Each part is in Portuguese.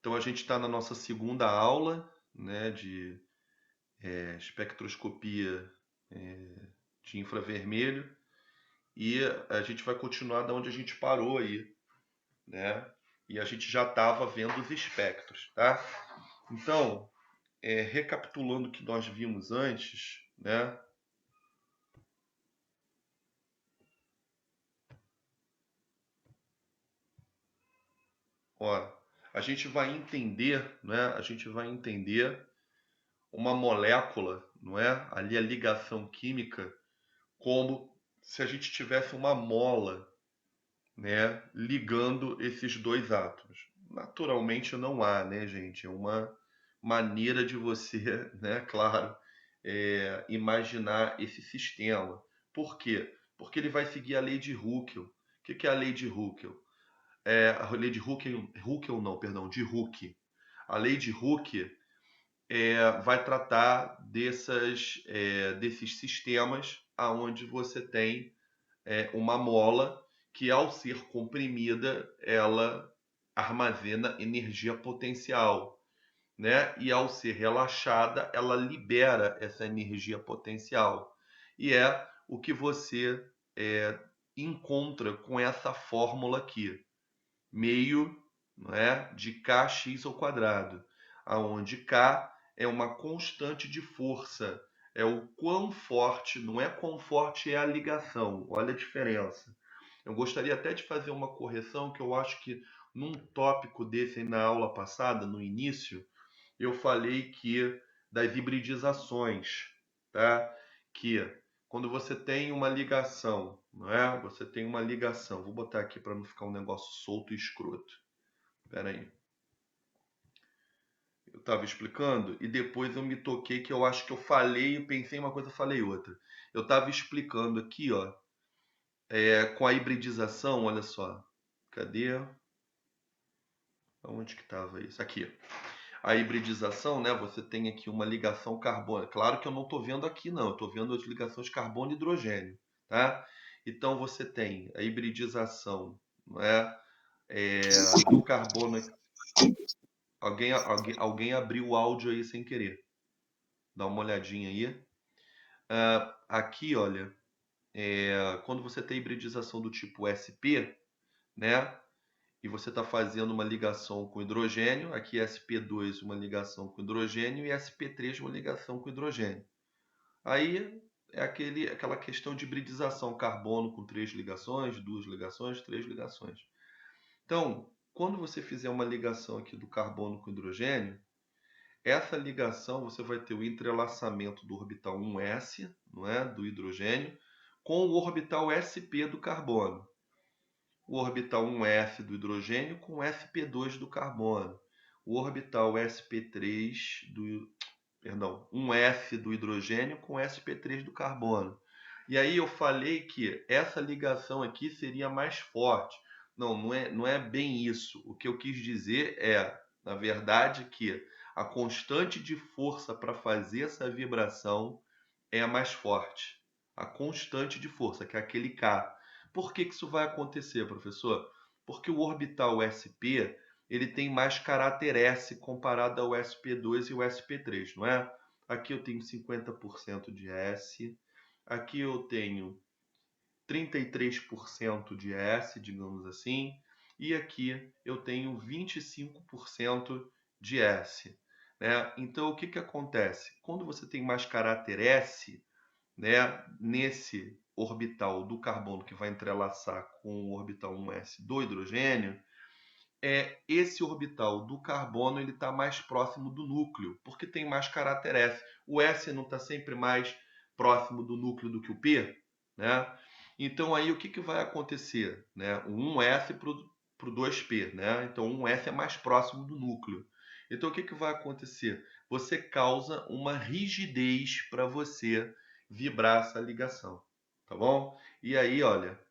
Então a gente está na nossa segunda aula, né, de espectroscopia de infravermelho e a gente vai continuar da onde a gente parou aí, né? E a gente já estava vendo os espectros, tá? Então, recapitulando o que nós vimos antes, né? Ó, a gente vai entender, né? A gente vai entender uma molécula, não é? Ali a ligação química, como se a gente tivesse uma mola, né, ligando esses dois átomos. Naturalmente não há, né, gente? É uma maneira de você, né, claro, imaginar esse sistema. Por quê? Porque ele vai seguir a lei de Huckel. O que é a lei de Huckel? A lei de Huckel, Huckel não, perdão, de Hooke. A lei de Hooke vai tratar desses sistemas aonde você tem uma mola que, ao ser comprimida, ela armazena energia potencial, né? E ao ser relaxada, ela libera essa energia potencial. E é o que você é, encontra com essa fórmula aqui, meio, não é, de kx ao quadrado, aonde k é uma constante de força, é o quão forte, não é quão forte é a ligação, olha a diferença. Eu gostaria até de fazer uma correção que eu acho que num tópico desse aí na aula passada, no início, eu falei que das hibridizações, tá? Que quando você tem uma ligação, não é? Você tem uma ligação. Vou botar aqui para não ficar um negócio solto e escroto. Espera aí. Eu estava explicando e depois eu me toquei que eu acho que eu falei, eu pensei em uma coisa, falei outra. Eu estava explicando aqui, ó, com a hibridização, olha só. Cadê? Onde que estava isso? Aqui. A hibridização, né? Você tem aqui uma ligação carbono. Claro que eu não estou vendo aqui, não. Eu estou vendo as ligações carbono e hidrogênio, tá? Então você tem a hibridização, não é? Do carbono. Alguém abriu o áudio aí sem querer. Dá uma olhadinha aí. Aqui, olha, quando você tem hibridização do tipo sp, né? E você está fazendo uma ligação com hidrogênio, aqui sp2 uma ligação com hidrogênio e sp3 uma ligação com hidrogênio. Aí é aquela questão de hibridização, carbono com 3 ligações, 2 ligações, 3 ligações. Então, quando você fizer uma ligação aqui do carbono com hidrogênio, essa ligação você vai ter o entrelaçamento do orbital 1s, não é, do hidrogênio, com o orbital sp do carbono. O orbital 1s do hidrogênio com sp2 do carbono. O orbital sp3 do, perdão, 1s do hidrogênio com sp3 do carbono. E aí eu falei que essa ligação aqui seria mais forte. Não, não é bem isso. O que eu quis dizer é, na verdade, que a constante de força para fazer essa vibração é a mais forte. A constante de força, que é aquele K. Por que isso vai acontecer, professor? Porque o orbital sp ele tem mais caráter S comparado ao sp2 e o sp3, não é? Aqui eu tenho 50% de S, aqui eu tenho 33% de S, digamos assim, e aqui eu tenho 25% de S. Né? Então, o que acontece? Quando você tem mais caráter S, né, nesse orbital do carbono que vai entrelaçar com o orbital 1s do hidrogênio, esse orbital do carbono ele está mais próximo do núcleo, porque tem mais caráter S. O S não está sempre mais próximo do núcleo do que o P, né? Então aí o que vai acontecer? Né? O 1S para o 2P, né? Então o 1S é mais próximo do núcleo. Então o que vai acontecer? Você causa uma rigidez para você vibrar essa ligação, tá bom? E aí, olha,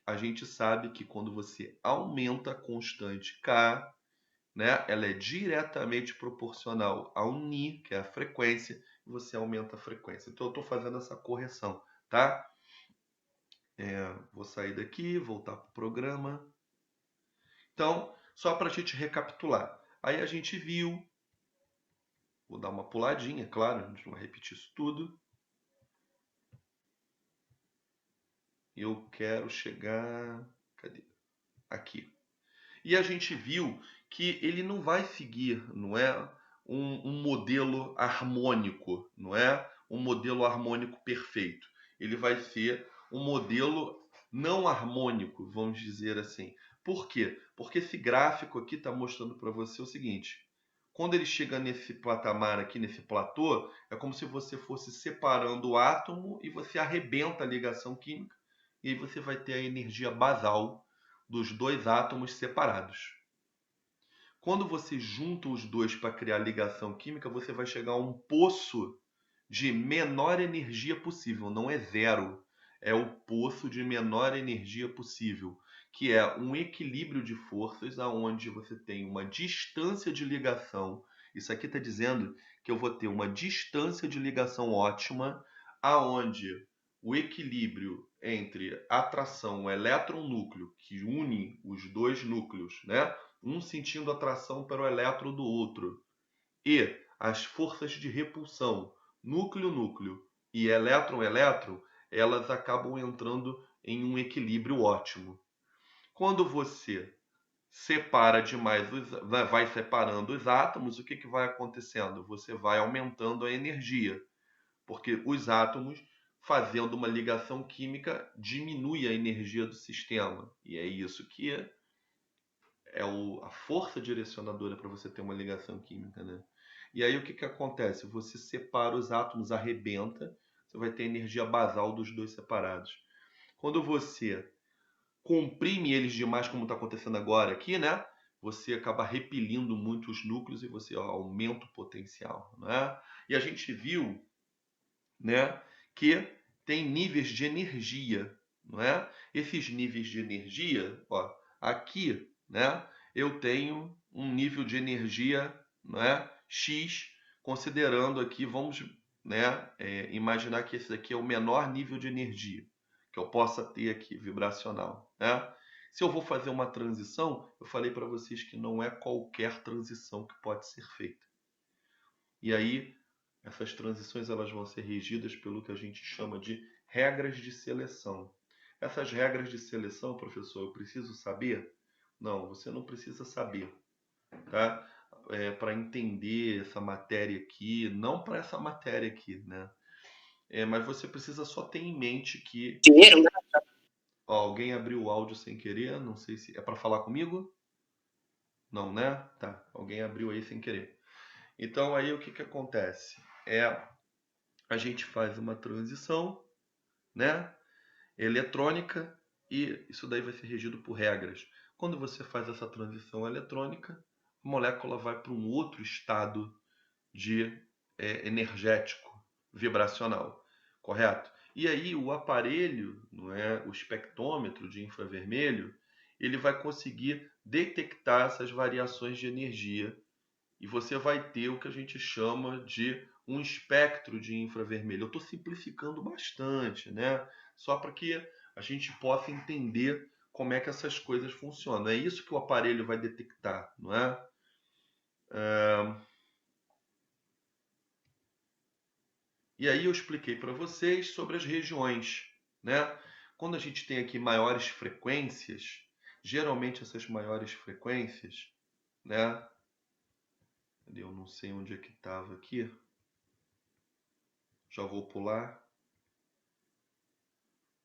a gente sabe que quando você aumenta a constante K, né, ela é diretamente proporcional ao Ni, que é a frequência, e você aumenta a frequência. Então eu estou fazendo essa correção, tá? Vou sair daqui, voltar para o programa. Então, só para a gente recapitular. Aí a gente viu, vou dar uma puladinha, claro, a gente não vai repetir isso tudo. Eu quero chegar, cadê? Aqui. E a gente viu que ele não vai seguir, não é, um modelo harmônico, não é um modelo harmônico perfeito. Ele vai ser um modelo não harmônico, vamos dizer assim. Por quê? Porque esse gráfico aqui está mostrando para você o seguinte: quando ele chega nesse patamar aqui, nesse platô, é como se você fosse separando o átomo e você arrebenta a ligação química, e aí você vai ter a energia basal dos dois átomos separados. Quando você junta os dois para criar ligação química, você vai chegar a um poço de menor energia possível. Não é zero, é o poço de menor energia possível, que é um equilíbrio de forças aonde você tem uma distância de ligação. Isso aqui está dizendo que eu vou ter uma distância de ligação ótima, aonde o equilíbrio entre a atração, o elétron-núcleo, que une os dois núcleos, né? Um sentindo atração para o elétron do outro, e as forças de repulsão, núcleo-núcleo e elétron-elétron, elas acabam entrando em um equilíbrio ótimo. Quando você separa demais, vai separando os átomos, o que vai acontecendo? Você vai aumentando a energia, porque os átomos, fazendo uma ligação química, diminui a energia do sistema. E é isso que a força direcionadora para você ter uma ligação química, né? E aí o que acontece? Você separa os átomos, arrebenta, você vai ter energia basal dos dois separados. Quando você comprime eles demais, como está acontecendo agora aqui, né? Você acaba repelindo muito os núcleos e você aumenta o potencial, né? E a gente viu, né, que tem níveis de energia, não é? Esses níveis de energia, ó, aqui, né, eu tenho um nível de energia, não é, X, considerando aqui, vamos, né, imaginar que esse daqui é o menor nível de energia que eu possa ter aqui, vibracional, né? Se eu vou fazer uma transição, eu falei para vocês que não é qualquer transição que pode ser feita. E aí, essas transições elas vão ser regidas pelo que a gente chama de regras de seleção. Essas regras de seleção, professor, eu preciso saber? Não, você não precisa saber, tá? Para entender essa matéria aqui, não para essa matéria aqui, né? Mas você precisa só ter em mente que... Dinheiro, né? Ó, alguém abriu o áudio sem querer, não sei se é para falar comigo? Não, né? Tá, alguém abriu aí sem querer. Então aí o que acontece? A gente faz uma transição, né, eletrônica, e isso daí vai ser regido por regras. Quando você faz essa transição eletrônica, a molécula vai para um outro estado de energético, vibracional, correto? E aí o aparelho, não é, o espectrômetro de infravermelho, ele vai conseguir detectar essas variações de energia e você vai ter o que a gente chama de um espectro de infravermelho. Eu estou simplificando bastante, né? Só para que a gente possa entender como é que essas coisas funcionam. É isso que o aparelho vai detectar, não é? E aí eu expliquei para vocês sobre as regiões, né? Quando a gente tem aqui maiores frequências, geralmente essas maiores frequências, né? Eu não sei onde é que estava aqui. Já vou pular.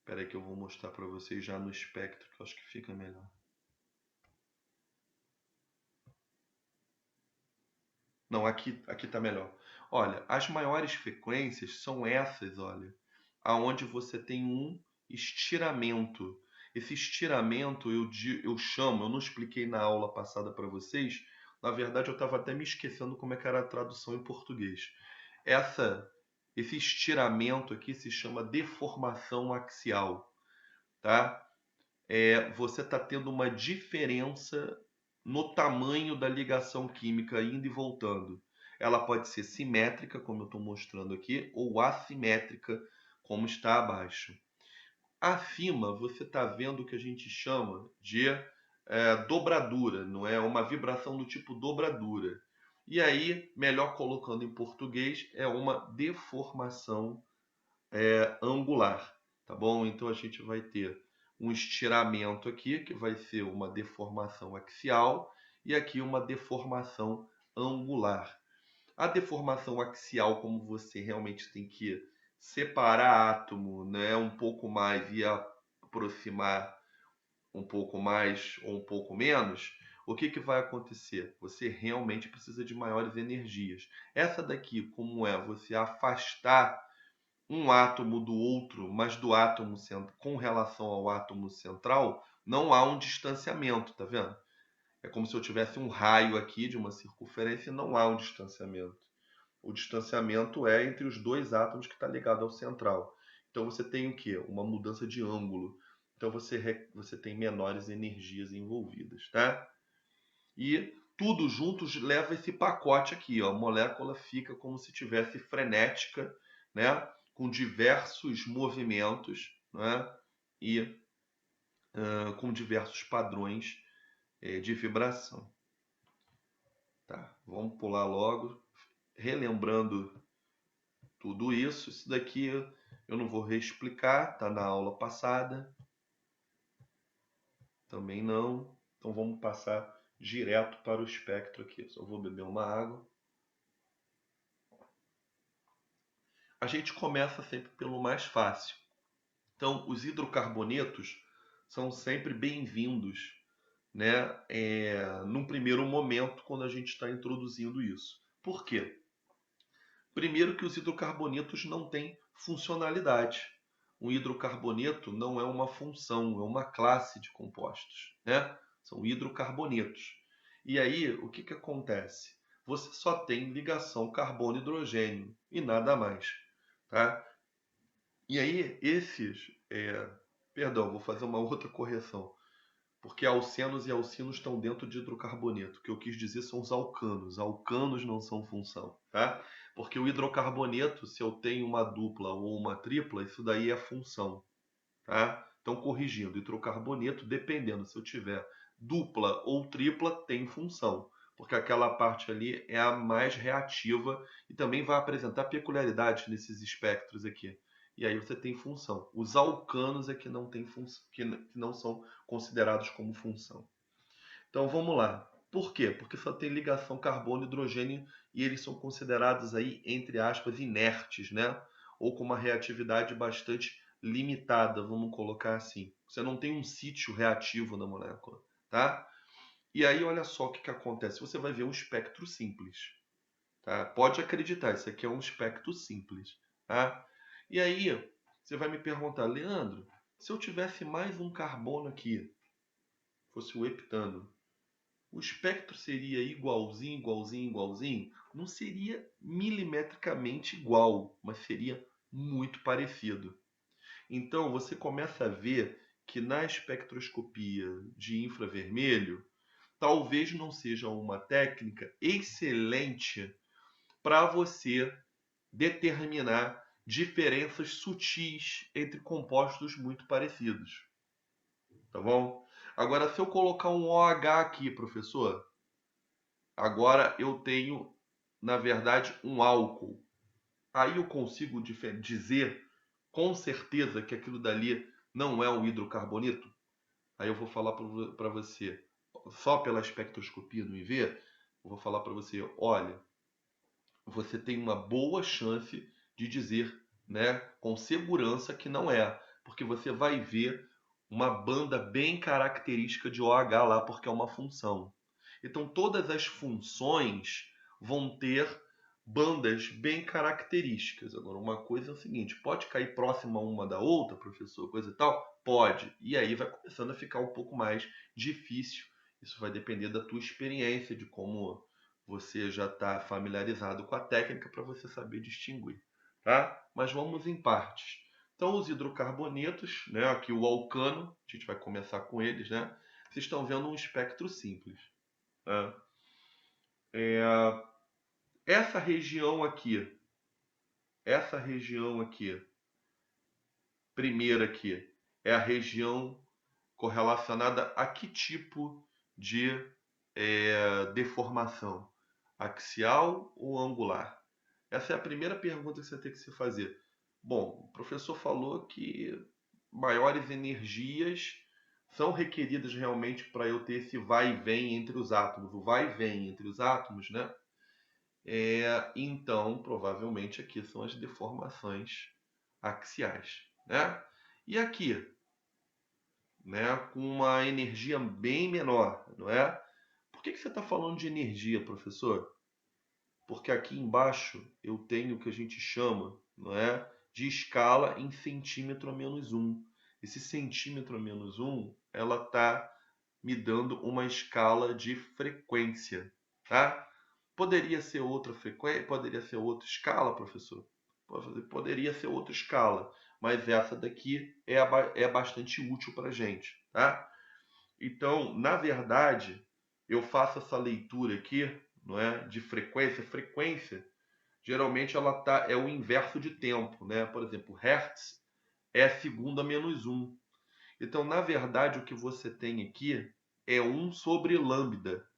Espera aí que eu vou mostrar para vocês já no espectro, que eu acho que fica melhor. Não, aqui está melhor. Olha, as maiores frequências são essas, olha, aonde você tem um estiramento. Esse estiramento eu chamo, eu não expliquei na aula passada para vocês, na verdade eu estava até me esquecendo como é que era a tradução em português. Esse estiramento aqui se chama deformação axial, tá? Você está tendo uma diferença no tamanho da ligação química indo e voltando. Ela pode ser simétrica, como eu estou mostrando aqui, ou assimétrica, como está abaixo. Acima, você está vendo o que a gente chama de dobradura, não é? Uma vibração do tipo dobradura. E aí, melhor colocando em português, é uma deformação angular, tá bom? Então a gente vai ter um estiramento aqui, que vai ser uma deformação axial, e aqui uma deformação angular. A deformação axial, como você realmente tem que separar átomo, né, um pouco mais e aproximar um pouco mais ou um pouco menos, o que, que vai acontecer? Você realmente precisa de maiores energias. Essa daqui, como é você afastar um átomo do outro, mas do átomo com relação ao átomo central, não há um distanciamento, tá vendo? É como se eu tivesse um raio aqui de uma circunferência e não há um distanciamento. O distanciamento é entre os dois átomos que está ligado ao central. Então você tem o quê? Uma mudança de ângulo. Então você tem menores energias envolvidas, tá? E tudo juntos leva esse pacote aqui, ó. A molécula fica como se tivesse frenética, né? Com diversos movimentos, né? E com diversos padrões de vibração. Tá, vamos pular logo, relembrando tudo isso. Isso daqui eu não vou reexplicar, tá na aula passada. Também não. Então vamos passar direto para o espectro aqui. Só vou beber uma água. A gente começa sempre pelo mais fácil. Então, os hidrocarbonetos são sempre bem-vindos, né? Num primeiro momento, quando a gente está introduzindo isso. Por quê? Primeiro que os hidrocarbonetos não têm funcionalidade. Um hidrocarboneto não é uma função, é uma classe de compostos, né? São hidrocarbonetos. E aí, o que, que acontece? Você só tem ligação carbono-hidrogênio e nada mais, tá? E aí, perdão, vou fazer uma outra correção. Porque alcenos e alcinos estão dentro de hidrocarboneto. O que eu quis dizer são os alcanos. Alcanos não são função, tá? Porque o hidrocarboneto, se eu tenho uma dupla ou uma tripla, isso daí é função, tá? Então, corrigindo, hidrocarboneto, dependendo se eu tiver dupla ou tripla, tem função. Porque aquela parte ali é a mais reativa e também vai apresentar peculiaridades nesses espectros aqui. E aí você tem função. Os alcanos é que não tem função, que não são considerados como função. Então vamos lá. Por quê? Porque só tem ligação carbono e hidrogênio e eles são considerados aí, entre aspas, inertes, né? Ou com uma reatividade bastante limitada, vamos colocar assim. Você não tem um sítio reativo na molécula, tá? E aí olha só o que, que acontece. Você vai ver um espectro simples, tá? Pode acreditar, isso aqui é um espectro simples, tá? E aí você vai me perguntar, Leandro, se eu tivesse mais um carbono aqui, fosse o heptano, o espectro seria igualzinho, igualzinho, igualzinho? Não seria milimetricamente igual, mas seria muito parecido. Então você começa a ver que na espectroscopia de infravermelho, talvez não seja uma técnica excelente para você determinar diferenças sutis entre compostos muito parecidos. Tá bom? Agora, se eu colocar um OH aqui, professor, agora eu tenho, na verdade, um álcool. Aí eu consigo dizer com certeza que aquilo dali não é um hidrocarboneto? Aí eu vou falar para você, só pela espectroscopia no IV, eu vou falar para você, olha, você tem uma boa chance de dizer, né, com segurança que não é, porque você vai ver uma banda bem característica de OH lá, porque é uma função. Então todas as funções vão ter bandas bem características. Agora, uma coisa é o seguinte, pode cair próxima uma da outra, professor, coisa e tal? Pode. E aí vai começando a ficar um pouco mais difícil. Isso vai depender da tua experiência, de como você já está familiarizado com a técnica para você saber distinguir, tá? Mas vamos em partes. Então, os hidrocarbonetos, né? Aqui o alcano, a gente vai começar com eles, né? Vocês estão vendo um espectro simples, né? Essa região aqui, primeira aqui, é a região correlacionada a que tipo de deformação? Axial ou angular? Essa é a primeira pergunta que você tem que se fazer. Bom, o professor falou que maiores energias são requeridas realmente para eu ter esse vai e vem entre os átomos. O vai e vem entre os átomos, né? Então, provavelmente aqui são as deformações axiais, né? E aqui, né, com uma energia bem menor, não é? Por que você está falando de energia, professor? Porque aqui embaixo eu tenho o que a gente chama, não é, de escala em centímetro a menos 1. Esse centímetro a menos 1, ela está me dando uma escala de frequência, tá? Poderia ser outra frequência, poderia ser outra escala, professor? Poderia ser outra escala, mas essa daqui é bastante útil para a gente, tá? Então, na verdade, eu faço essa leitura aqui, não é, de frequência. Frequência, geralmente é o inverso de tempo, né? Por exemplo, Hertz é segundo a menos 1. Então, na verdade, o que você tem aqui é 1 sobre lambda.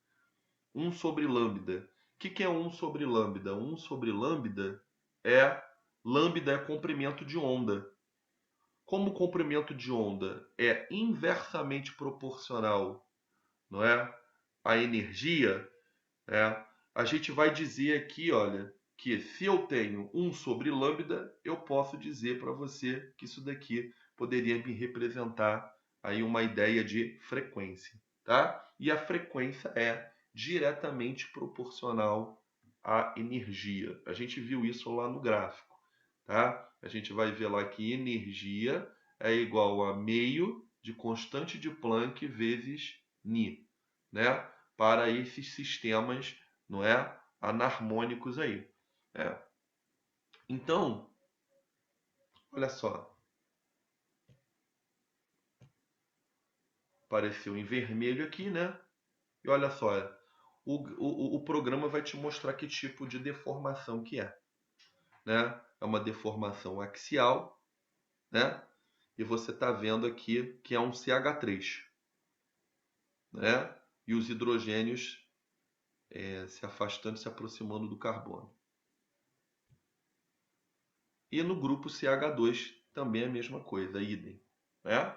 1 sobre lambda. O que é 1 sobre lambda? 1 sobre lambda é comprimento de onda. Como o comprimento de onda é inversamente proporcional, não é, à energia, a gente vai dizer aqui, olha, que se eu tenho 1 sobre lambda, eu posso dizer para você que isso daqui poderia me representar aí uma ideia de frequência, tá? E a frequência é diretamente proporcional à energia. A gente viu isso lá no gráfico, tá? A gente vai ver lá que energia é igual a meio de constante de Planck vezes Ni, né? Para esses sistemas, não é, anarmônicos aí. Então, olha só, apareceu em vermelho aqui, né? E olha só, o programa vai te mostrar que tipo de deformação que é, né? É uma deformação axial, né? E você está vendo aqui que é um CH3, né? E os hidrogênios se afastando, se aproximando do carbono. E no grupo CH2 também é a mesma coisa, idem, né?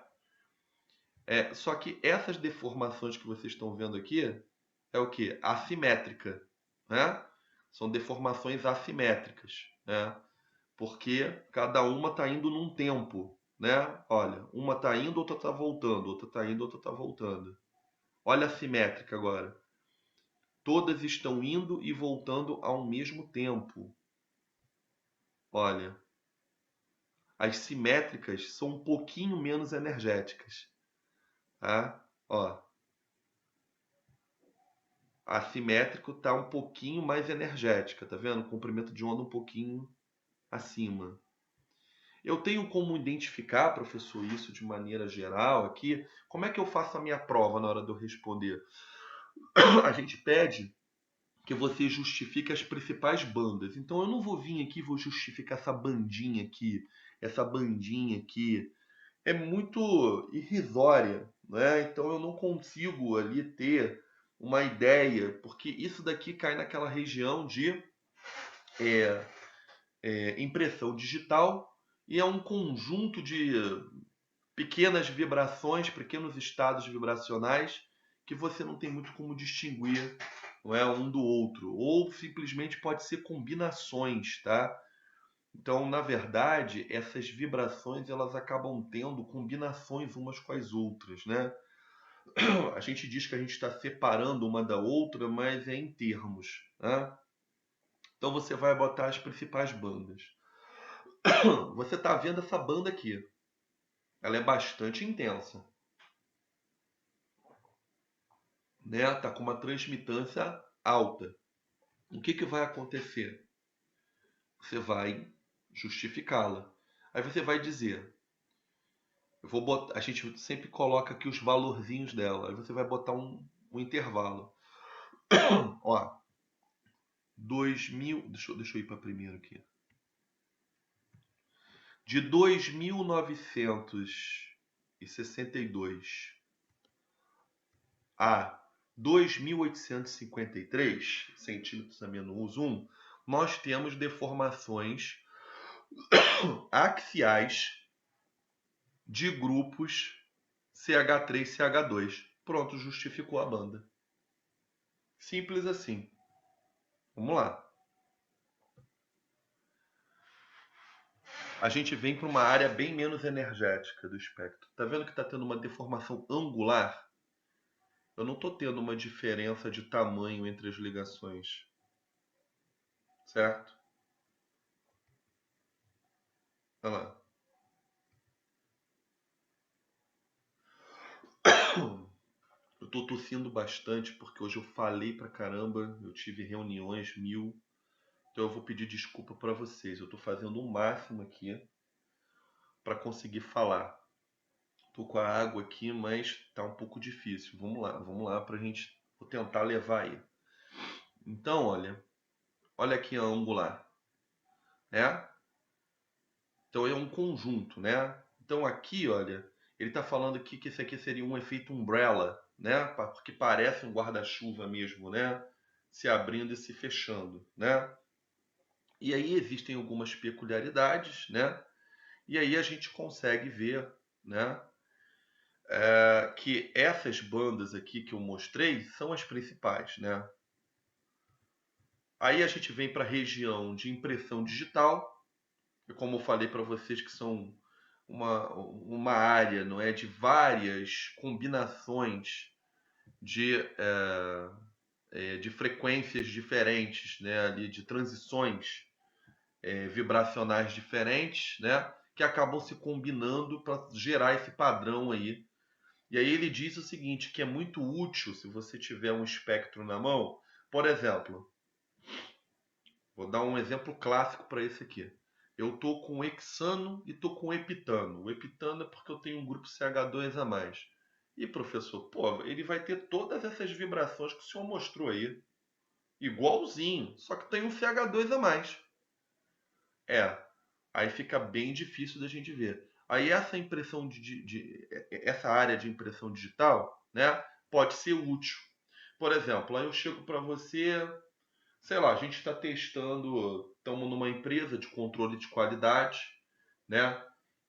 Só que essas deformações que vocês estão vendo aqui é o que? Assimétrica, né? São deformações assimétricas, né? Porque cada uma está indo num tempo, né? Olha, uma está indo, outra está voltando, outra está indo, outra está voltando. Olha a simétrica agora. Todas estão indo e voltando ao mesmo tempo. Olha, as simétricas são um pouquinho menos energéticas, tá? Ó, assimétrico está um pouquinho mais energética, tá vendo? Comprimento de onda um pouquinho acima. Eu tenho como identificar, professor, isso de maneira geral aqui? Como é que eu faço a minha prova na hora de eu responder? A gente pede que você justifique as principais bandas. Então eu não vou vir aqui e vou justificar essa bandinha aqui, essa bandinha aqui. É muito irrisória, né? Então eu não consigo ali ter uma ideia, porque isso daqui cai naquela região de impressão digital e é um conjunto de pequenas vibrações, pequenos estados vibracionais que você não tem muito como distinguir, não é, um do outro, ou simplesmente pode ser combinações, tá? Então, na verdade, essas vibrações elas acabam tendo combinações umas com as outras, né? A gente diz que a gente está separando uma da outra, mas é em termos, né? Então você vai botar as principais bandas. Você está vendo essa banda aqui? Ela é bastante intensa, né? Tá com uma transmitância alta. O que vai acontecer? Você vai justificá-la. Aí você vai dizer, a gente sempre coloca aqui os valorzinhos dela. Aí você vai botar um intervalo. Ó, 2000, deixa eu ir para primeiro aqui. De 2.962 a 2.853 centímetros a menos 1, nós temos deformações axiais de grupos CH3 e CH2. Pronto, justificou a banda. Simples assim. Vamos lá. A gente vem para uma área bem menos energética do espectro. Tá vendo que está tendo uma deformação angular? Eu não estou tendo uma diferença de tamanho entre as ligações. Certo? Olha lá. Eu estou tossindo bastante porque hoje eu falei pra caramba, eu tive reuniões mil, então eu vou pedir desculpa para vocês. Eu estou fazendo o máximo aqui para conseguir falar. Tô com a água aqui, mas tá um pouco difícil. Vamos lá pra gente, vou tentar levar aí. Então, olha aqui a angular, né? Então é um conjunto, né? Então aqui, olha, ele está falando aqui que esse aqui seria um efeito umbrella, né? Porque parece um guarda-chuva mesmo, né? Se abrindo e se fechando, né? E aí existem algumas peculiaridades, né? E aí a gente consegue ver, né? Que essas bandas aqui que eu mostrei são as principais, né? Aí a gente vem para a região de impressão digital, e como eu falei para vocês que são uma área, não é, de várias combinações de, de frequências diferentes, né, ali de transições vibracionais diferentes, né, que acabam se combinando para gerar esse padrão aí. E aí ele diz o seguinte, que é muito útil se você tiver um espectro na mão. Por exemplo, vou dar um exemplo clássico para esse aqui. Eu tô com hexano e tô com epitano. O epitano é porque eu tenho um grupo CH2 a mais. E professor, pô, ele vai ter todas essas vibrações que o senhor mostrou aí. Igualzinho, só que tem um CH2 a mais. Aí fica bem difícil da gente ver. Aí essa impressão essa área de impressão digital, né, pode ser útil. Por exemplo, aí eu chego para você, sei lá, a gente está testando, estamos numa empresa de controle de qualidade, né?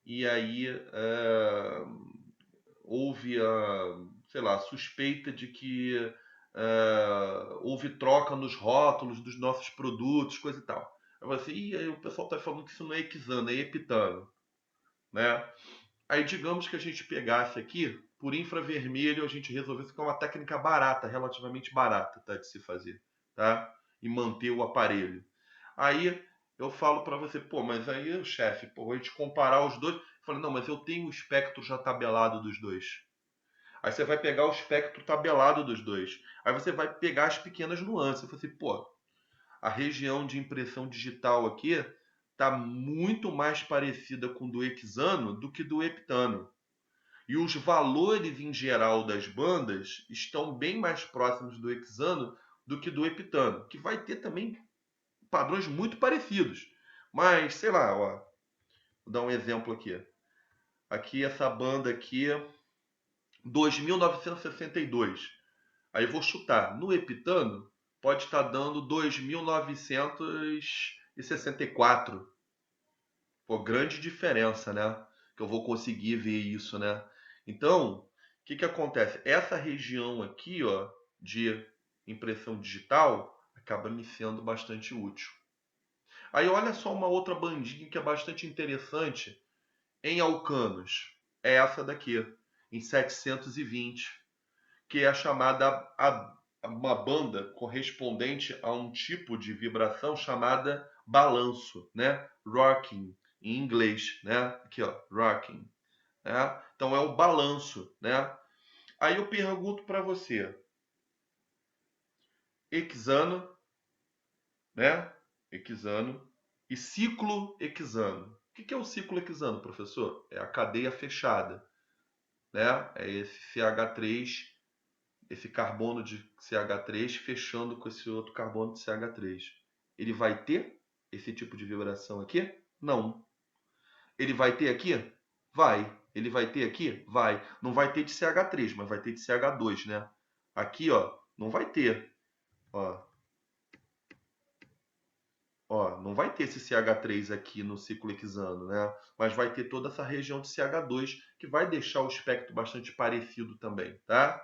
E aí houve a, sei lá, suspeita de que houve troca nos rótulos dos nossos produtos, coisa e tal. Aí você, e aí o pessoal está falando que isso não é hexano, é epitano, né? Aí digamos que a gente pegasse aqui, por infravermelho, a gente resolvesse que é uma técnica barata, relativamente barata, tá, de se fazer, tá? E manter o aparelho. Aí eu falo para você, pô, mas aí, chefe, pô, a gente comparar os dois. Eu falei, não, mas eu tenho o espectro já tabelado dos dois. Aí você vai pegar o espectro tabelado dos dois. Aí você vai pegar as pequenas nuances. Eu falei assim, pô, a região de impressão digital aqui está muito mais parecida com do hexano do que do heptano. E os valores em geral das bandas estão bem mais próximos do hexano do que do heptano, que vai ter também padrões muito parecidos. Mas, sei lá, ó, vou dar um exemplo aqui. Aqui essa banda aqui, 2.962. Aí vou chutar. No heptano, pode estar dando 2.964. Pô, grande diferença, né? Que eu vou conseguir ver isso, né? Então, o que que acontece? Essa região aqui, ó, de impressão digital, acaba me sendo bastante útil. Aí olha só uma outra bandinha que é bastante interessante em alcanos. É essa daqui, em 720, que é a chamada uma banda correspondente a um tipo de vibração chamada balanço, né? Rocking em inglês, né? Aqui, ó, rocking, né? Então é o balanço, né? Aí eu pergunto para você, hexano, né? Hexano e ciclo hexano. O que é o ciclo hexano, professor? É a cadeia fechada, né? É esse CH3, esse carbono de CH3 fechando com esse outro carbono de CH3. Ele vai ter esse tipo de vibração aqui? Não. Ele vai ter aqui? Vai. Ele vai ter aqui? Vai. Não vai ter de CH3, mas vai ter de CH2, né? Aqui, ó, não vai ter. Ó, ó, não vai ter esse CH3 aqui no ciclo hexano, né? Mas vai ter toda essa região de CH2 que vai deixar o espectro bastante parecido também, tá?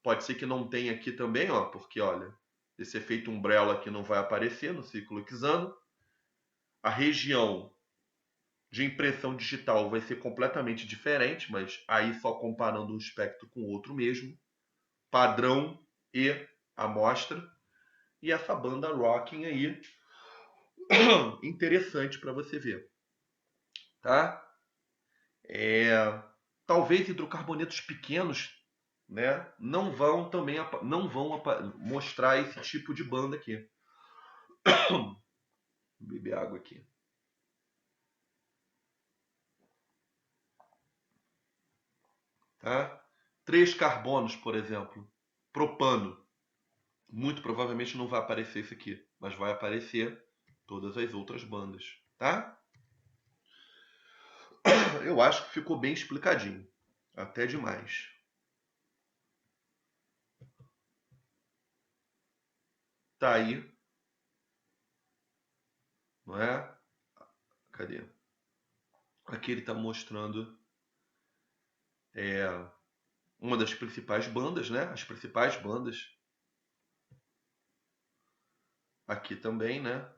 Pode ser que não tenha aqui também, ó, porque olha, esse efeito umbrella aqui não vai aparecer no ciclo hexano. A região de impressão digital vai ser completamente diferente, mas aí só comparando um espectro com o outro mesmo. Padrão e amostra. E essa banda rocking aí, interessante para você ver, tá? Talvez hidrocarbonetos pequenos, né, não vão também não vão mostrar esse tipo de banda aqui. Vou beber água aqui. Tá? 3 carbonos, por exemplo, propano, muito provavelmente não vai aparecer isso aqui, mas vai aparecer todas as outras bandas, tá? Eu acho que ficou bem explicadinho, até demais. Tá aí, não é? Cadê? Aqui ele está mostrando uma das principais bandas, né? As principais bandas. Aqui também, né?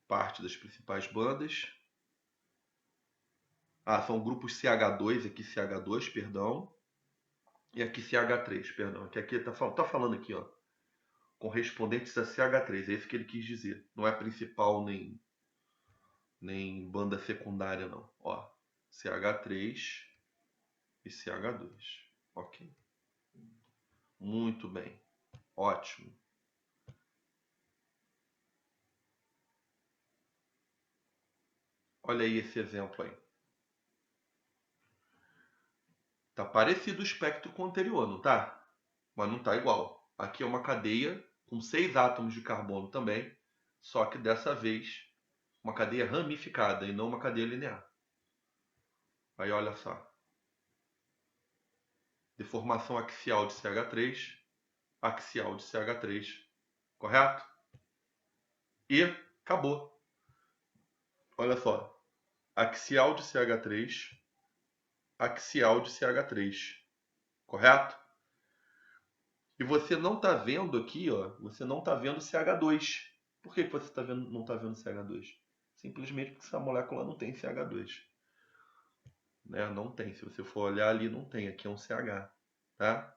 Parte das principais bandas. Ah, são grupos CH2, aqui CH2, perdão. E aqui CH3, perdão. Aqui tá falando aqui, ó. Correspondentes a CH3, é isso que ele quis dizer. Não é principal nem banda secundária, não. Ó, CH3 e CH2. Ok. Muito bem. Ótimo. Olha aí esse exemplo aí. Tá parecido o espectro com o anterior, não tá? Mas não tá igual. Aqui é uma cadeia com 6 átomos de carbono também, só que dessa vez uma cadeia ramificada e não uma cadeia linear. Aí olha só. Deformação axial de CH3, axial de CH3, correto? E acabou. Olha só. Axial de CH3, axial de CH3, correto? E você não está vendo aqui, ó, você não está vendo CH2. Por que você não está vendo CH2? Simplesmente porque essa molécula não tem CH2. Né? Não tem. Se você for olhar ali, não tem. Aqui é um CH. Tá?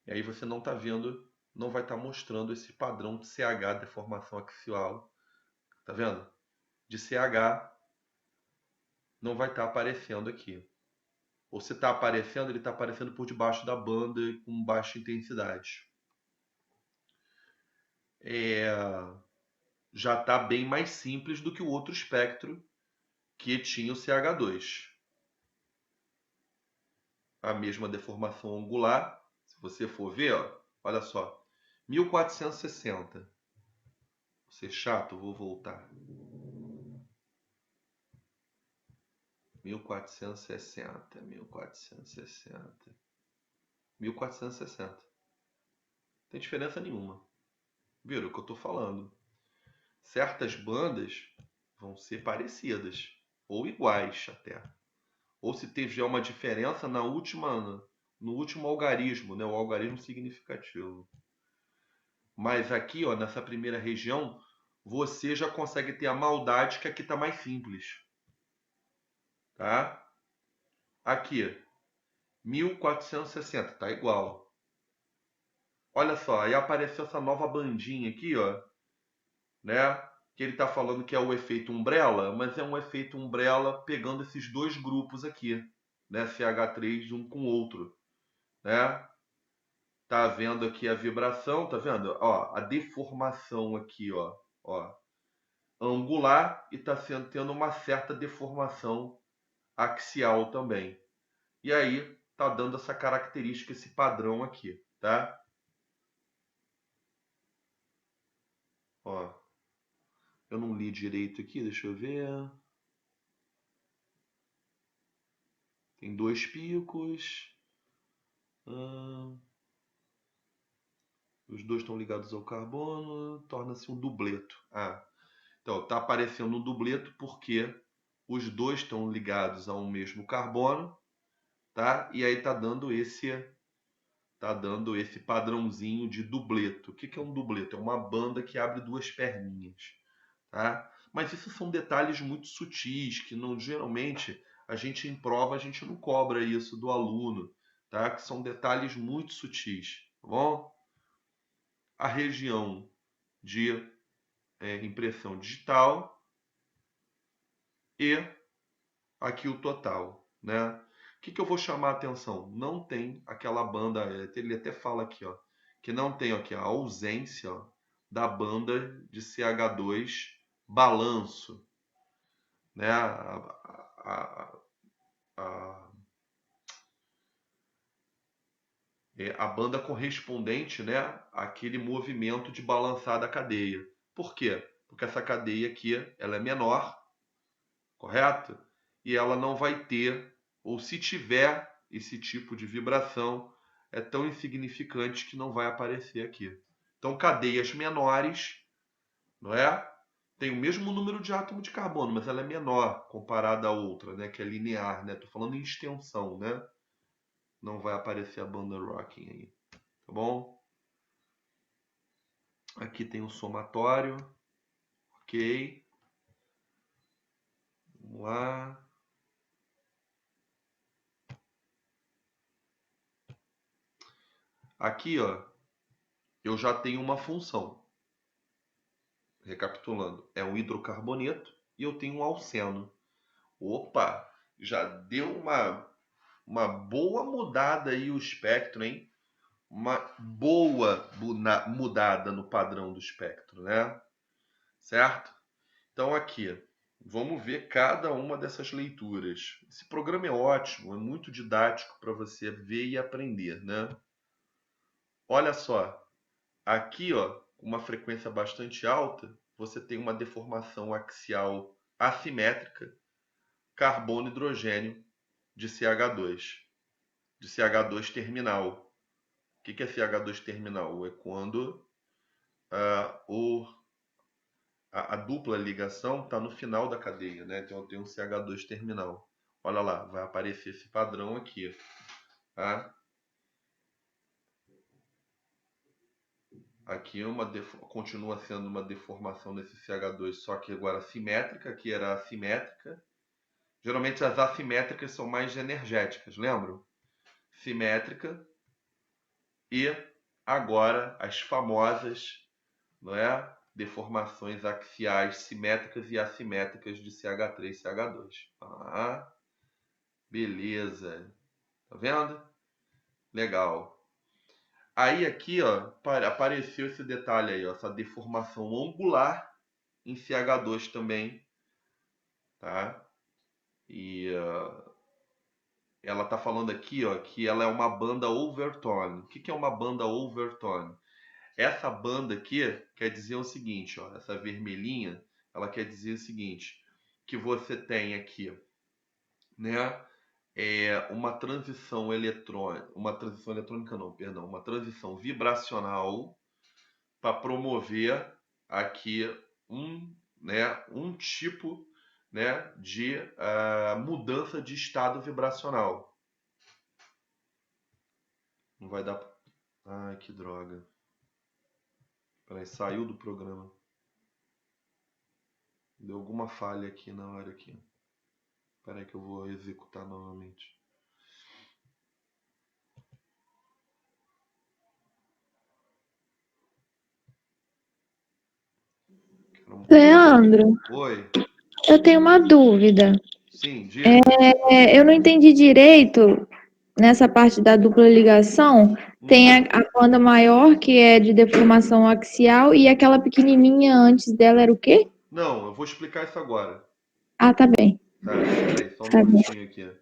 E aí você não está vendo, não vai estar mostrando esse padrão de CH, deformação axial. Tá vendo? De CH não vai estar aparecendo aqui. Ou se está aparecendo, ele está aparecendo por debaixo da banda com baixa intensidade. Já está bem mais simples do que o outro espectro que tinha o CH2. A mesma deformação angular, se você for ver, ó, olha só, 1460. Vou ser chato, vou voltar. 1460, 1460. 1460. Não tem diferença nenhuma. Viram o que eu estou falando? Certas bandas vão ser parecidas, ou iguais até. Ou se tiver uma diferença no último algarismo, né? O algarismo significativo. Mas aqui, ó, nessa primeira região, você já consegue ter a maldade que aqui está mais simples. Tá? Aqui, 1460, tá igual. Olha só, aí apareceu essa nova bandinha aqui, ó, né? Que ele está falando que é o efeito Umbrella, mas é um efeito Umbrella pegando esses dois grupos aqui, né? CH3 um com o outro, né? Tá vendo aqui a vibração, tá vendo? Ó, a deformação aqui, ó, angular e tá tendo uma certa deformação axial também. E aí tá dando essa característica, esse padrão aqui, tá? Ó, eu não li direito aqui, deixa eu ver. Tem dois picos. Os dois estão ligados ao carbono, torna-se um dupleto. Então está aparecendo um dupleto porque os dois estão ligados ao mesmo carbono, tá? E aí tá dando esse padrãozinho de dupleto. O que é um dupleto? É uma banda que abre duas perninhas, tá? Mas isso são detalhes muito sutis que não geralmente a gente em prova a gente não cobra isso do aluno, tá? Que são detalhes muito sutis, tá bom? A região de impressão digital e aqui o total, né? O que eu vou chamar a atenção? Não tem aquela banda, ele até fala aqui, ó, que não tem aqui a ausência, ó, da banda de CH2 balanço, né? A, a banda correspondente, né, àquele movimento de balançar da cadeia. Por quê? Porque essa cadeia aqui ela é menor, correto? E ela não vai ter, ou se tiver esse tipo de vibração, é tão insignificante que não vai aparecer aqui. Então, cadeias menores, não é? Tem o mesmo número de átomos de carbono, mas ela é menor comparada à outra, né? Que é linear, né? Tô falando em extensão, né? Não vai aparecer a banda rocking aí, tá bom? Aqui tem o somatório, ok? Vamos lá. Aqui, ó, eu já tenho uma função. Recapitulando, é um hidrocarboneto e eu tenho um alceno. Opa, já deu uma boa mudada aí o espectro, hein? Uma boa mudada no padrão do espectro, né? Certo? Então aqui, vamos ver cada uma dessas leituras. Esse programa é ótimo, é muito didático para você ver e aprender, né? Olha só, aqui, ó, uma frequência bastante alta, você tem uma deformação axial assimétrica, carbono e hidrogênio de CH2, de CH2 terminal. O que é CH2 terminal? É quando a dupla ligação está no final da cadeia, né? Então eu tenho um CH2 terminal. Olha lá, vai aparecer esse padrão aqui, tá? Aqui continua sendo uma deformação desse CH2, só que agora simétrica, que era assimétrica. Geralmente as assimétricas são mais energéticas, lembram? Simétrica e agora as famosas, não é? Deformações axiais simétricas e assimétricas de CH3 e CH2. Beleza. Tá vendo? Legal. Aí aqui, ó, apareceu esse detalhe aí, ó, essa deformação angular em CH2 também, tá? E ela tá falando aqui, ó, que ela é uma banda overtone. O que é uma banda overtone? Essa banda aqui quer dizer o seguinte, ó, essa vermelhinha, ela quer dizer o seguinte, que você tem aqui, né, uma transição eletrônica não, perdão, uma transição vibracional para promover aqui um tipo, né, de mudança de estado vibracional. Não vai dar. Ai, que droga. Peraí, saiu do programa. Deu alguma falha aqui na hora aqui. Peraí que eu vou executar novamente. Leandro, Oi. eu tenho uma dúvida. Sim, diga. Eu não entendi direito nessa parte da dupla ligação. Tem Hum. a banda maior, que é de deformação axial, e aquela pequenininha antes dela era o quê? Não, eu vou explicar isso agora. Ah, tá bem. Tá, peraí, só um Tá bem. minutinho aqui.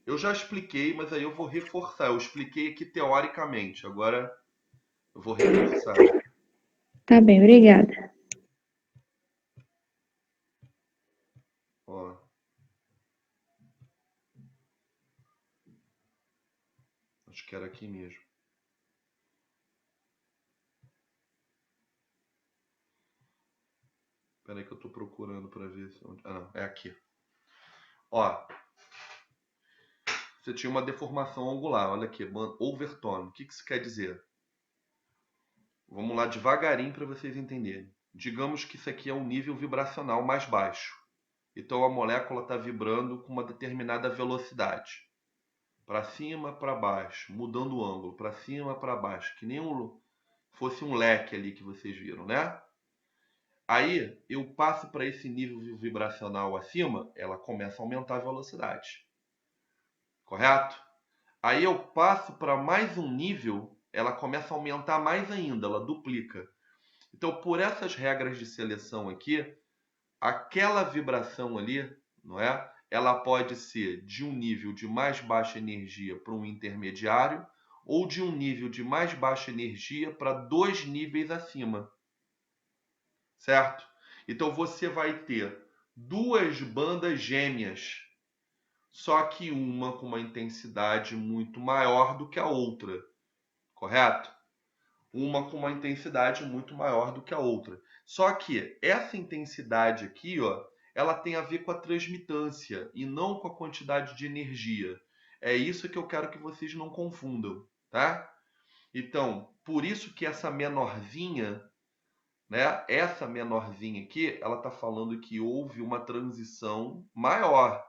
Eu já expliquei, mas aí eu vou reforçar. Eu expliquei aqui teoricamente, agora eu vou reforçar. Tá bem, obrigada. Ó, acho que era aqui mesmo. Espera aí que eu estou procurando para ver se... Ah, não, é aqui. Ó, você tinha uma deformação angular, olha aqui, overtone. O que isso quer dizer? Vamos lá devagarinho para vocês entenderem. Digamos que isso aqui é um nível vibracional mais baixo. Então a molécula está vibrando com uma determinada velocidade. Para cima, para baixo, mudando o ângulo, para cima, para baixo, que nem fosse um leque ali que vocês viram, né? Aí eu passo para esse nível vibracional acima, ela começa a aumentar a velocidade. Correto? Aí eu passo para mais um nível, ela começa a aumentar mais ainda, ela duplica. Então, por essas regras de seleção aqui, aquela vibração ali, não é? Ela pode ser de um nível de mais baixa energia para um intermediário ou de um nível de mais baixa energia para 2 níveis acima. Certo? Então você vai ter duas bandas gêmeas, só que uma com uma intensidade muito maior do que a outra, correto? Uma com uma intensidade muito maior do que a outra. Só que essa intensidade aqui, ó, ela tem a ver com a transmitância e não com a quantidade de energia. É isso que eu quero que vocês não confundam, tá? Então, por isso que essa menorzinha, né? Essa menorzinha aqui, ela está falando que houve uma transição maior,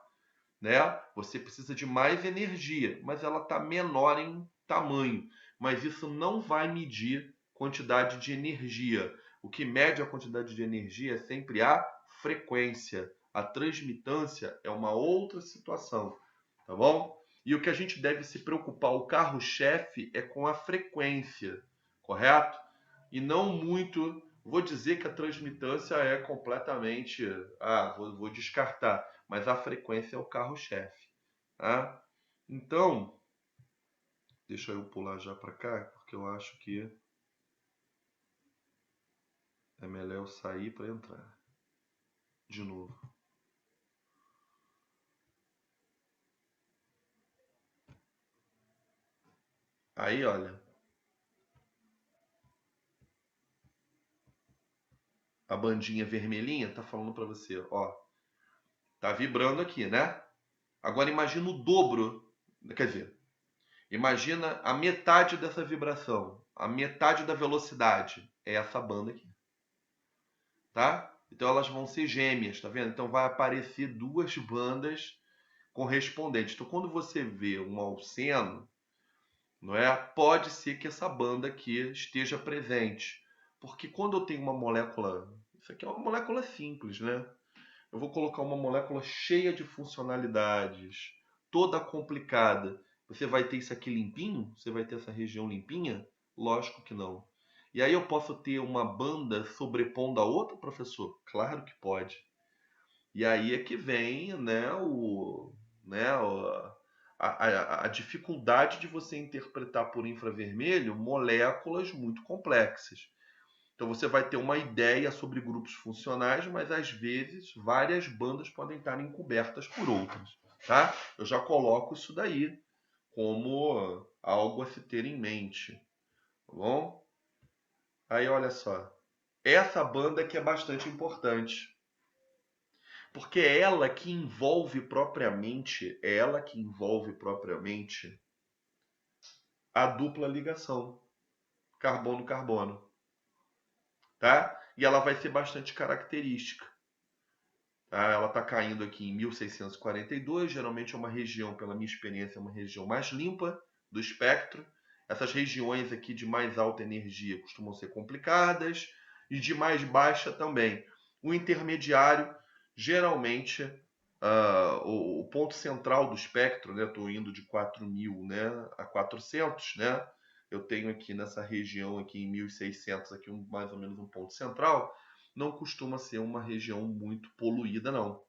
né? Você precisa de mais energia, mas ela está menor em tamanho. Mas isso não vai medir quantidade de energia. O que mede a quantidade de energia é sempre a frequência. A transmitância é uma outra situação, tá bom? E o que a gente deve se preocupar, o carro-chefe, é com a frequência, correto? E não muito. Vou dizer que a transmitância é completamente. Vou descartar. Mas a frequência é o carro-chefe. Tá? Então, deixa eu pular já para cá, porque eu acho que é melhor eu sair para entrar. De novo. Aí, olha. A bandinha vermelhinha tá falando para você, ó. Tá vibrando aqui, né? Agora imagina o dobro. Quer dizer, imagina a metade dessa vibração. A metade da velocidade. É essa banda aqui. Tá? Então elas vão ser gêmeas, tá vendo? Então vai aparecer duas bandas correspondentes. Então quando você vê um alceno, não é? Pode ser que essa banda aqui esteja presente. Porque quando eu tenho uma molécula, isso aqui é uma molécula simples, né? Eu vou colocar uma molécula cheia de funcionalidades, toda complicada. Você vai ter isso aqui limpinho? Você vai ter essa região limpinha? Lógico que não. E aí eu posso ter uma banda sobrepondo a outra, professor? Claro que pode. E aí é que vem, né, a dificuldade de você interpretar por infravermelho moléculas muito complexas. Então você vai ter uma ideia sobre grupos funcionais, mas às vezes várias bandas podem estar encobertas por outras, tá? Eu já coloco isso daí como algo a se ter em mente, tá bom? Aí olha só, essa banda que é bastante importante, porque é ela que envolve propriamente a dupla ligação carbono-carbono, tá? E ela vai ser bastante característica. Tá? Ela está caindo aqui em 1642, geralmente é uma região, pela minha experiência, é uma região mais limpa do espectro. Essas regiões aqui de mais alta energia costumam ser complicadas e de mais baixa também. O intermediário, geralmente, o ponto central do espectro, né? Estou indo de 4.000, né, a 400, né? Eu tenho aqui nessa região aqui em 1600 aqui mais ou menos um ponto central. Não costuma ser uma região muito poluída, não.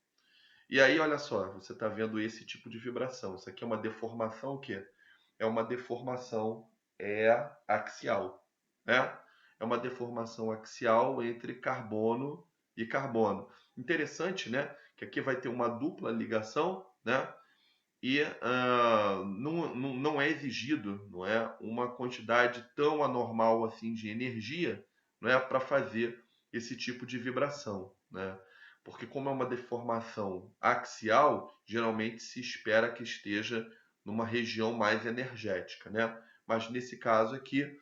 E aí, olha só, você está vendo esse tipo de vibração. Isso aqui é uma deformação o quê? É uma deformação axial, né? É uma deformação axial entre carbono e carbono. Interessante, né? Que aqui vai ter uma dupla ligação, né? E não é exigido, não é, uma quantidade tão anormal assim de energia, não é, para fazer esse tipo de vibração, né? Porque como é uma deformação axial, geralmente se espera que esteja numa região mais energética, né? Mas nesse caso aqui,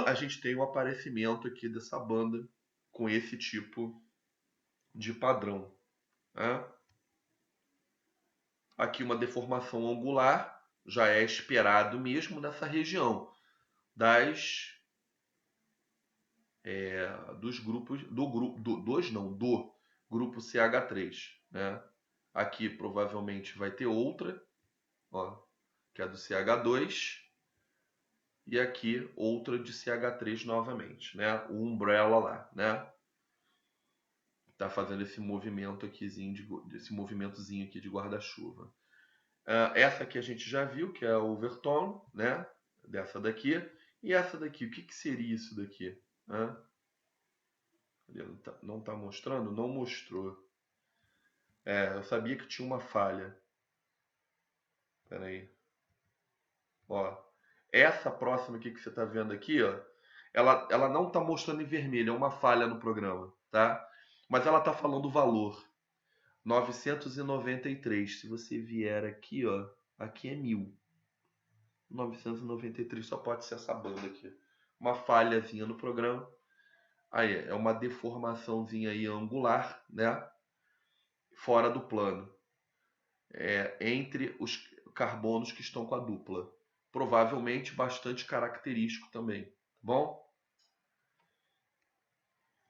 a gente tem o aparecimento aqui dessa banda com esse tipo de padrão, né? Aqui uma deformação angular já é esperado mesmo nessa região das dos grupos do grupo CH3, né? Aqui provavelmente vai ter outra, ó, que é a do CH2 e aqui outra de CH3 novamente, né? O umbrella lá, né? Tá fazendo esse movimento aqui, esse movimentozinho aqui de guarda-chuva. Essa aqui a gente já viu, que é o overtone, né? Dessa daqui. E essa daqui, o que, que seria isso daqui? Não tá mostrando? Não mostrou. Eu sabia que tinha uma falha. Pera aí. Ó, essa próxima aqui que você tá vendo aqui, ó, ela não tá mostrando em vermelho, é uma falha no programa, tá? Mas ela tá falando o valor. 993. Se você vier aqui, ó, aqui é 1000. 993 só pode ser essa banda aqui. Uma falhazinha no programa. Aí é uma deformaçãozinha aí angular, né? Fora do plano. Entre os carbonos que estão com a dupla. Provavelmente bastante característico também. Tá bom?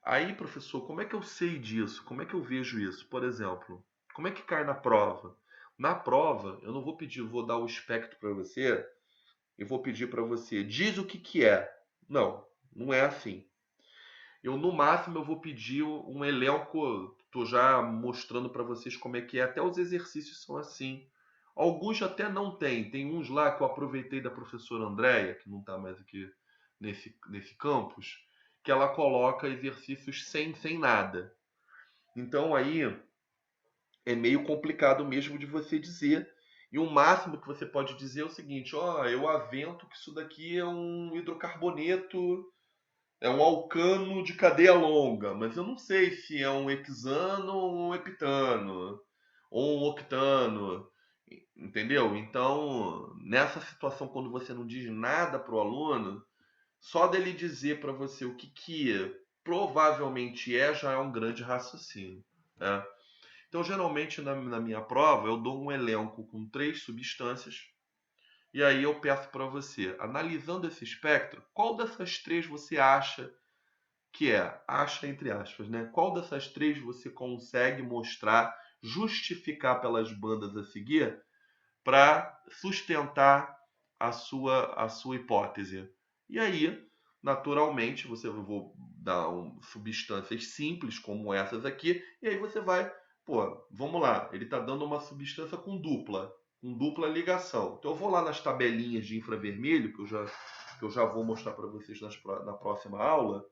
Aí, professor, como é que eu sei disso? Como é que eu vejo isso? Por exemplo, como é que cai na prova? Na prova, eu não vou pedir, vou dar o espectro para você e vou pedir para você, diz o que que é. Não, não é assim. No máximo, eu vou pedir um elenco, tô já mostrando para vocês como é que é. Até os exercícios são assim. Alguns até não tem. Tem uns lá que eu aproveitei da professora Andréia, que não está mais aqui nesse campus, que ela coloca exercícios sem nada. Então aí é meio complicado mesmo de você dizer. E o máximo que você pode dizer é o seguinte: ó, eu avento que isso daqui é um hidrocarboneto, é um alcano de cadeia longa, mas eu não sei se é um hexano ou um heptano, ou um octano, entendeu? Então, nessa situação, quando você não diz nada para o aluno, só dele dizer para você o que provavelmente já é um grande raciocínio, né? Então, geralmente, na minha prova, eu dou um elenco com 3 substâncias, e aí eu peço para você, analisando esse espectro, qual dessas 3 você acha acha entre aspas, né? Qual dessas 3 você consegue mostrar, justificar pelas bandas a seguir para sustentar a sua hipótese? E aí, naturalmente, você vou dar substâncias simples como essas aqui, e aí você vai, pô, vamos lá, ele está dando uma substância com dupla ligação. Então eu vou lá nas tabelinhas de infravermelho, que eu já vou mostrar para vocês na próxima aula.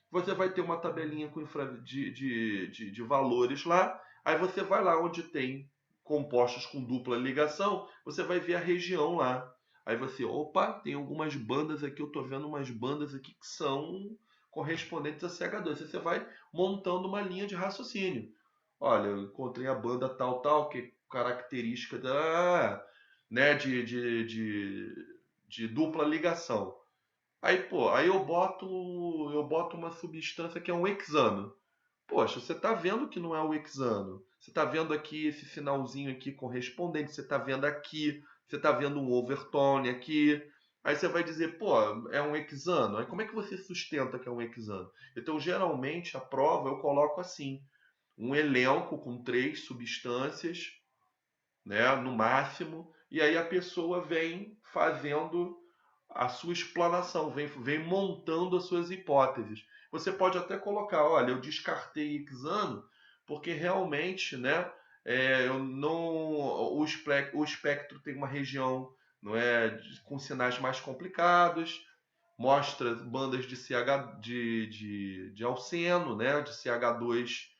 Você vai ter uma tabelinha com de valores lá. Aí você vai lá onde tem compostos com dupla ligação, você vai ver a região lá. Aí você, opa, tem algumas bandas aqui, eu estou vendo umas bandas aqui que são correspondentes a CH2. Você vai montando uma linha de raciocínio. Olha, eu encontrei a banda tal, que é característica né, de dupla ligação. Aí, pô, aí eu boto uma substância que é um hexano. Poxa, você está vendo que não é o hexano. Você está vendo aqui esse sinalzinho aqui correspondente. Você está vendo aqui. Você está vendo um overtone aqui. Aí você vai dizer, pô, é um hexano. Aí como é que você sustenta que é um hexano? Então, geralmente, a prova eu coloco assim. Um elenco com 3 substâncias, né, no máximo. E aí a pessoa vem fazendo a sua explanação, vem montando as suas hipóteses. Você pode até colocar, olha, eu descartei Xano porque realmente, né, eu não, o espectro tem uma região, não é, com sinais mais complicados, mostra bandas de CH de alceno, né, de CH2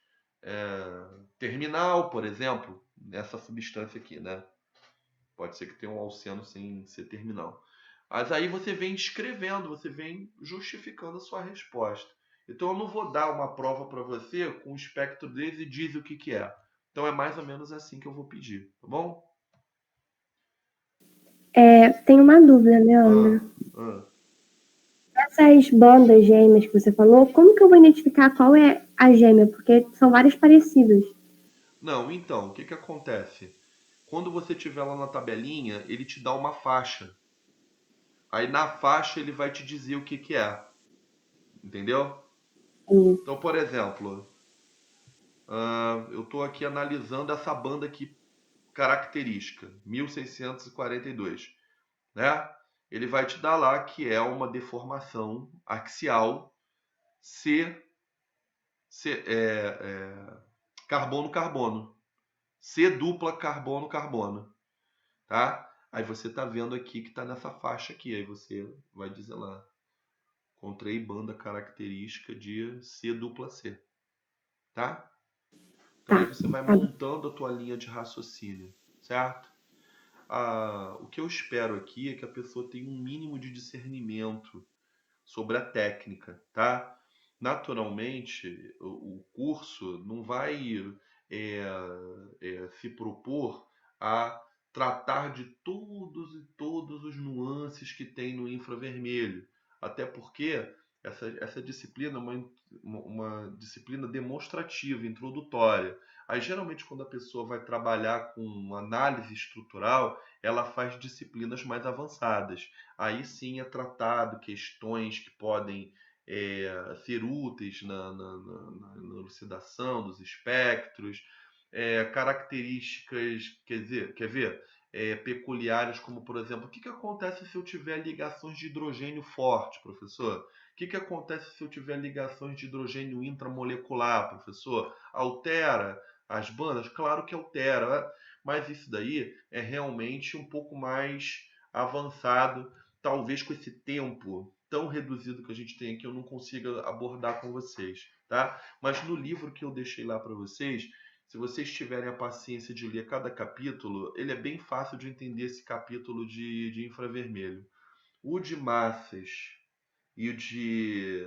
terminal, por exemplo, nessa substância aqui, né? Pode ser que tenha um alceno sem ser terminal. Mas aí você vem escrevendo, você vem justificando a sua resposta. Então eu não vou dar uma prova para você com o espectro deles e diz o que que é. Então é mais ou menos assim que eu vou pedir, tá bom? Tem uma dúvida, Ah, Leandro. ah. Essas bandas gêmeas que você falou, como que eu vou identificar qual é a gêmea? Porque são várias parecidas. Não, então, o que que acontece? Quando você tiver lá na tabelinha, ele te dá uma faixa. Aí na faixa ele vai te dizer o que que é, entendeu? Sim. Então, por exemplo, eu estou aqui analisando essa banda aqui característica, 1642, né? Ele vai te dar lá que é uma deformação axial C, carbono-carbono. C dupla carbono-carbono, tá? Aí você tá vendo aqui que tá nessa faixa aqui. Aí você vai dizer lá, encontrei banda característica de C dupla C, tá? Então Tá, aí você vai tá bom. montando a tua linha de raciocínio, certo? O que eu espero aqui é que a pessoa tenha um mínimo de discernimento sobre a técnica, tá? Naturalmente, o curso não vai é, se propor a tratar de todos os nuances que tem no infravermelho, até porque essa disciplina é uma disciplina demonstrativa, introdutória. Aí, geralmente, quando a pessoa vai trabalhar com análise estrutural, ela faz disciplinas mais avançadas. Aí sim é tratado questões que podem ser úteis na elucidação dos espectros, características, quer ver? Peculiares, como por exemplo, o que acontece se eu tiver ligações de hidrogênio forte, professor? O que acontece se eu tiver ligações de hidrogênio intramolecular, professor? Altera as bandas? Claro que altera, né? Mas isso daí é realmente um pouco mais avançado, talvez com esse tempo tão reduzido que a gente tem aqui eu não consiga abordar com vocês, tá? Mas no livro que eu deixei lá para vocês, se vocês tiverem a paciência de ler cada capítulo, ele é bem fácil de entender esse capítulo de infravermelho. O de massas e o de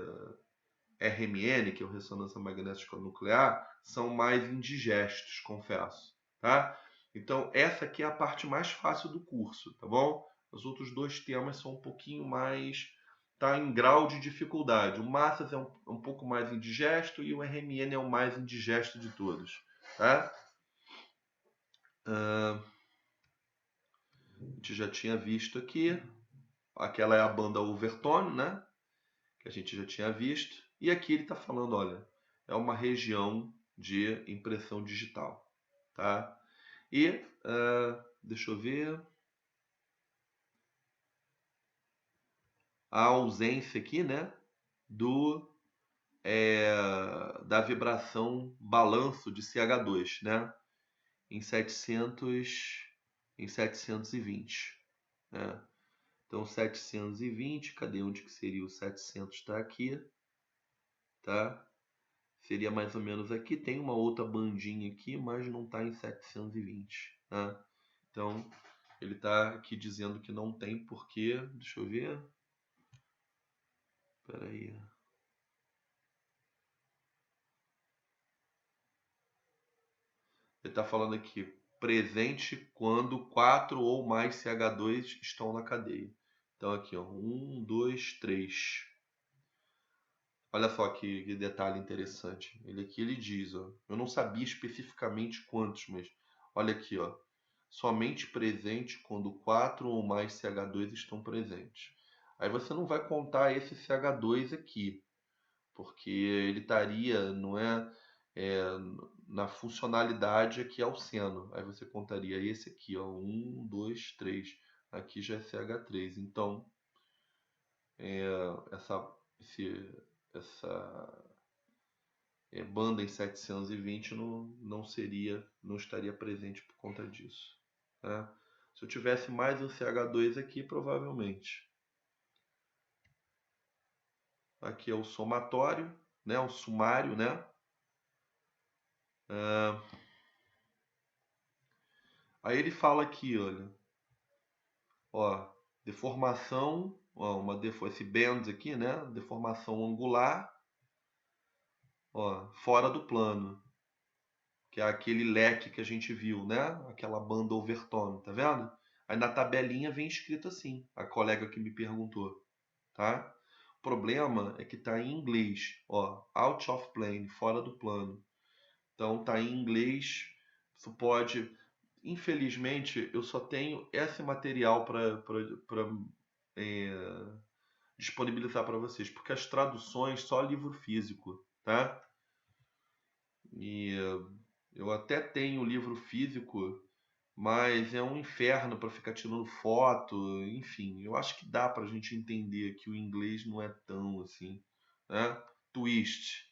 RMN, que é o ressonância magnética nuclear, são mais indigestos, confesso, tá? Então, essa aqui é a parte mais fácil do curso, tá bom? Os outros dois temas são um pouquinho mais, tá em grau de dificuldade. O massas é um pouco mais indigesto e o RMN é o mais indigesto de todos, tá? A gente já tinha visto aqui, aquela é a banda Overtone, né? Que a gente já tinha visto. E aqui ele está falando, olha, é uma região de impressão digital, tá? E deixa eu ver a ausência aqui, né? Do da vibração balanço de CH2, né? Em 720, né? Então 720, cadê onde que seria o 700? Está aqui, tá? Seria mais ou menos aqui. Tem uma outra bandinha aqui, mas não está em 720, né? Então, ele está aqui dizendo que não tem porque... Deixa eu ver. Espera aí. Ele está falando aqui, presente quando 4 ou mais CH2 estão na cadeia. Então aqui, ó, 1, 2, 3. Olha só que detalhe interessante. Ele aqui ele diz, ó, eu não sabia especificamente quantos, mas olha aqui, ó, somente presente quando 4 ou mais CH2 estão presentes. Aí você não vai contar esse CH2 aqui, porque ele estaria, não é na funcionalidade aqui ao seno. Aí você contaria esse aqui, ó, 1, 2, 3. Aqui já é CH3. Então, essa, essa banda em 720 não estaria presente por conta disso, né? Se eu tivesse mais um CH2 aqui, provavelmente. Aqui é o somatório, né? O sumário, né? Aí ele fala aqui, olha, ó, deformação, ó, esse bend aqui, né? Deformação angular, ó, fora do plano, que é aquele leque que a gente viu, né? Aquela banda overtone, tá vendo? Aí na tabelinha vem escrito assim, a colega que me perguntou, tá? O problema é que tá em inglês, ó, out of plane, fora do plano. Então tá em inglês, isso pode... Infelizmente, eu só tenho esse material para disponibilizar para vocês, porque as traduções só livro físico, tá? E eu até tenho livro físico, mas é um inferno para ficar tirando foto, enfim. Eu acho que dá para a gente entender que o inglês não é tão assim, né? Twist,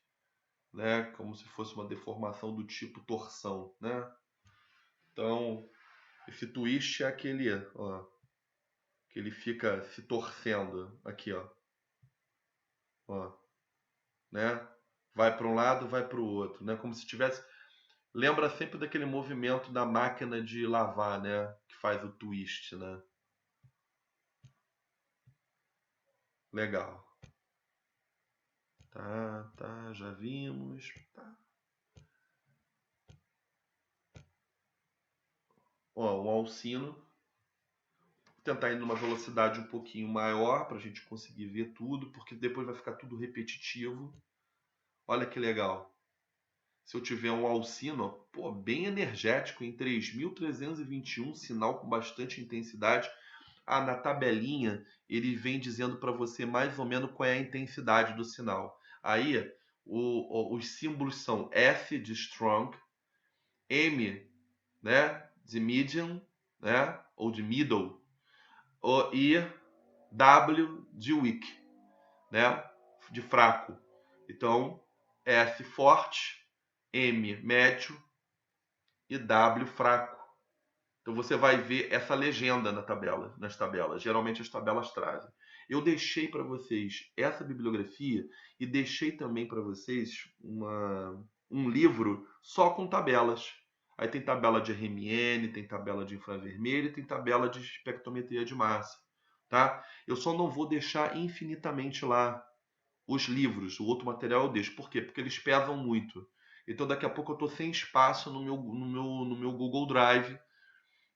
né? Como se fosse uma deformação do tipo torção, né? Então, esse twist é aquele, ó, que ele fica se torcendo aqui, ó, né? Vai para um lado, vai para o outro, né? Como se tivesse... Lembra sempre daquele movimento da máquina de lavar, né? Que faz o twist, né? Legal. Tá, já vimos. Tá. Ó, um alcino. Vou tentar ir numa velocidade um pouquinho maior para a gente conseguir ver tudo, porque depois vai ficar tudo repetitivo. Olha que legal. Se eu tiver um alcino, pô, bem energético, em 3.321, sinal com bastante intensidade. Ah, na tabelinha ele vem dizendo para você mais ou menos qual é a intensidade do sinal. Aí os símbolos são S de strong, M, né, de medium, né, ou de middle, e W de weak, né, de fraco. Então, S forte, M médio e W fraco. Então você vai ver essa legenda na tabela, nas tabelas. Geralmente as tabelas trazem. Eu deixei para vocês essa bibliografia e deixei também para vocês um livro só com tabelas. Aí tem tabela de RMN, tem tabela de infravermelho, tem tabela de espectrometria de massa, tá? Eu só não vou deixar infinitamente lá os livros, o outro material eu deixo. Por quê? Porque eles pesam muito. Então daqui a pouco eu estou sem espaço no meu Google Drive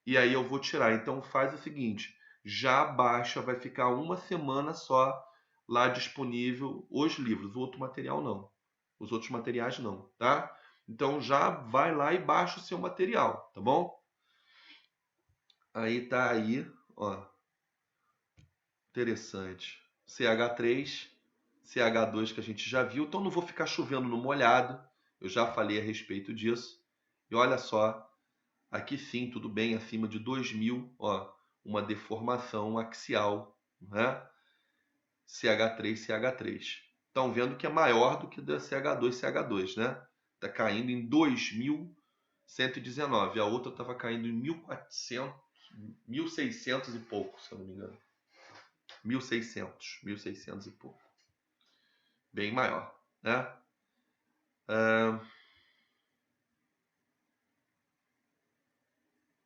e aí eu vou tirar. Então faz o seguinte, já baixa, vai ficar uma semana só lá disponível os livros, o outro material não. Os outros materiais não, tá? Então já vai lá e baixa o seu material, tá bom? Aí tá aí, ó. Interessante. CH3, CH2 que a gente já viu. Então não vou ficar chovendo no molhado. Eu já falei a respeito disso. E olha só, aqui sim, tudo bem, acima de 2000, ó, uma deformação axial, né? CH3, CH3. Estão vendo que é maior do que da CH2, CH2, né? Está caindo em 2119. A outra estava caindo em 1400, 1600 e pouco, se eu não me engano. 1600 e pouco. Bem maior, né?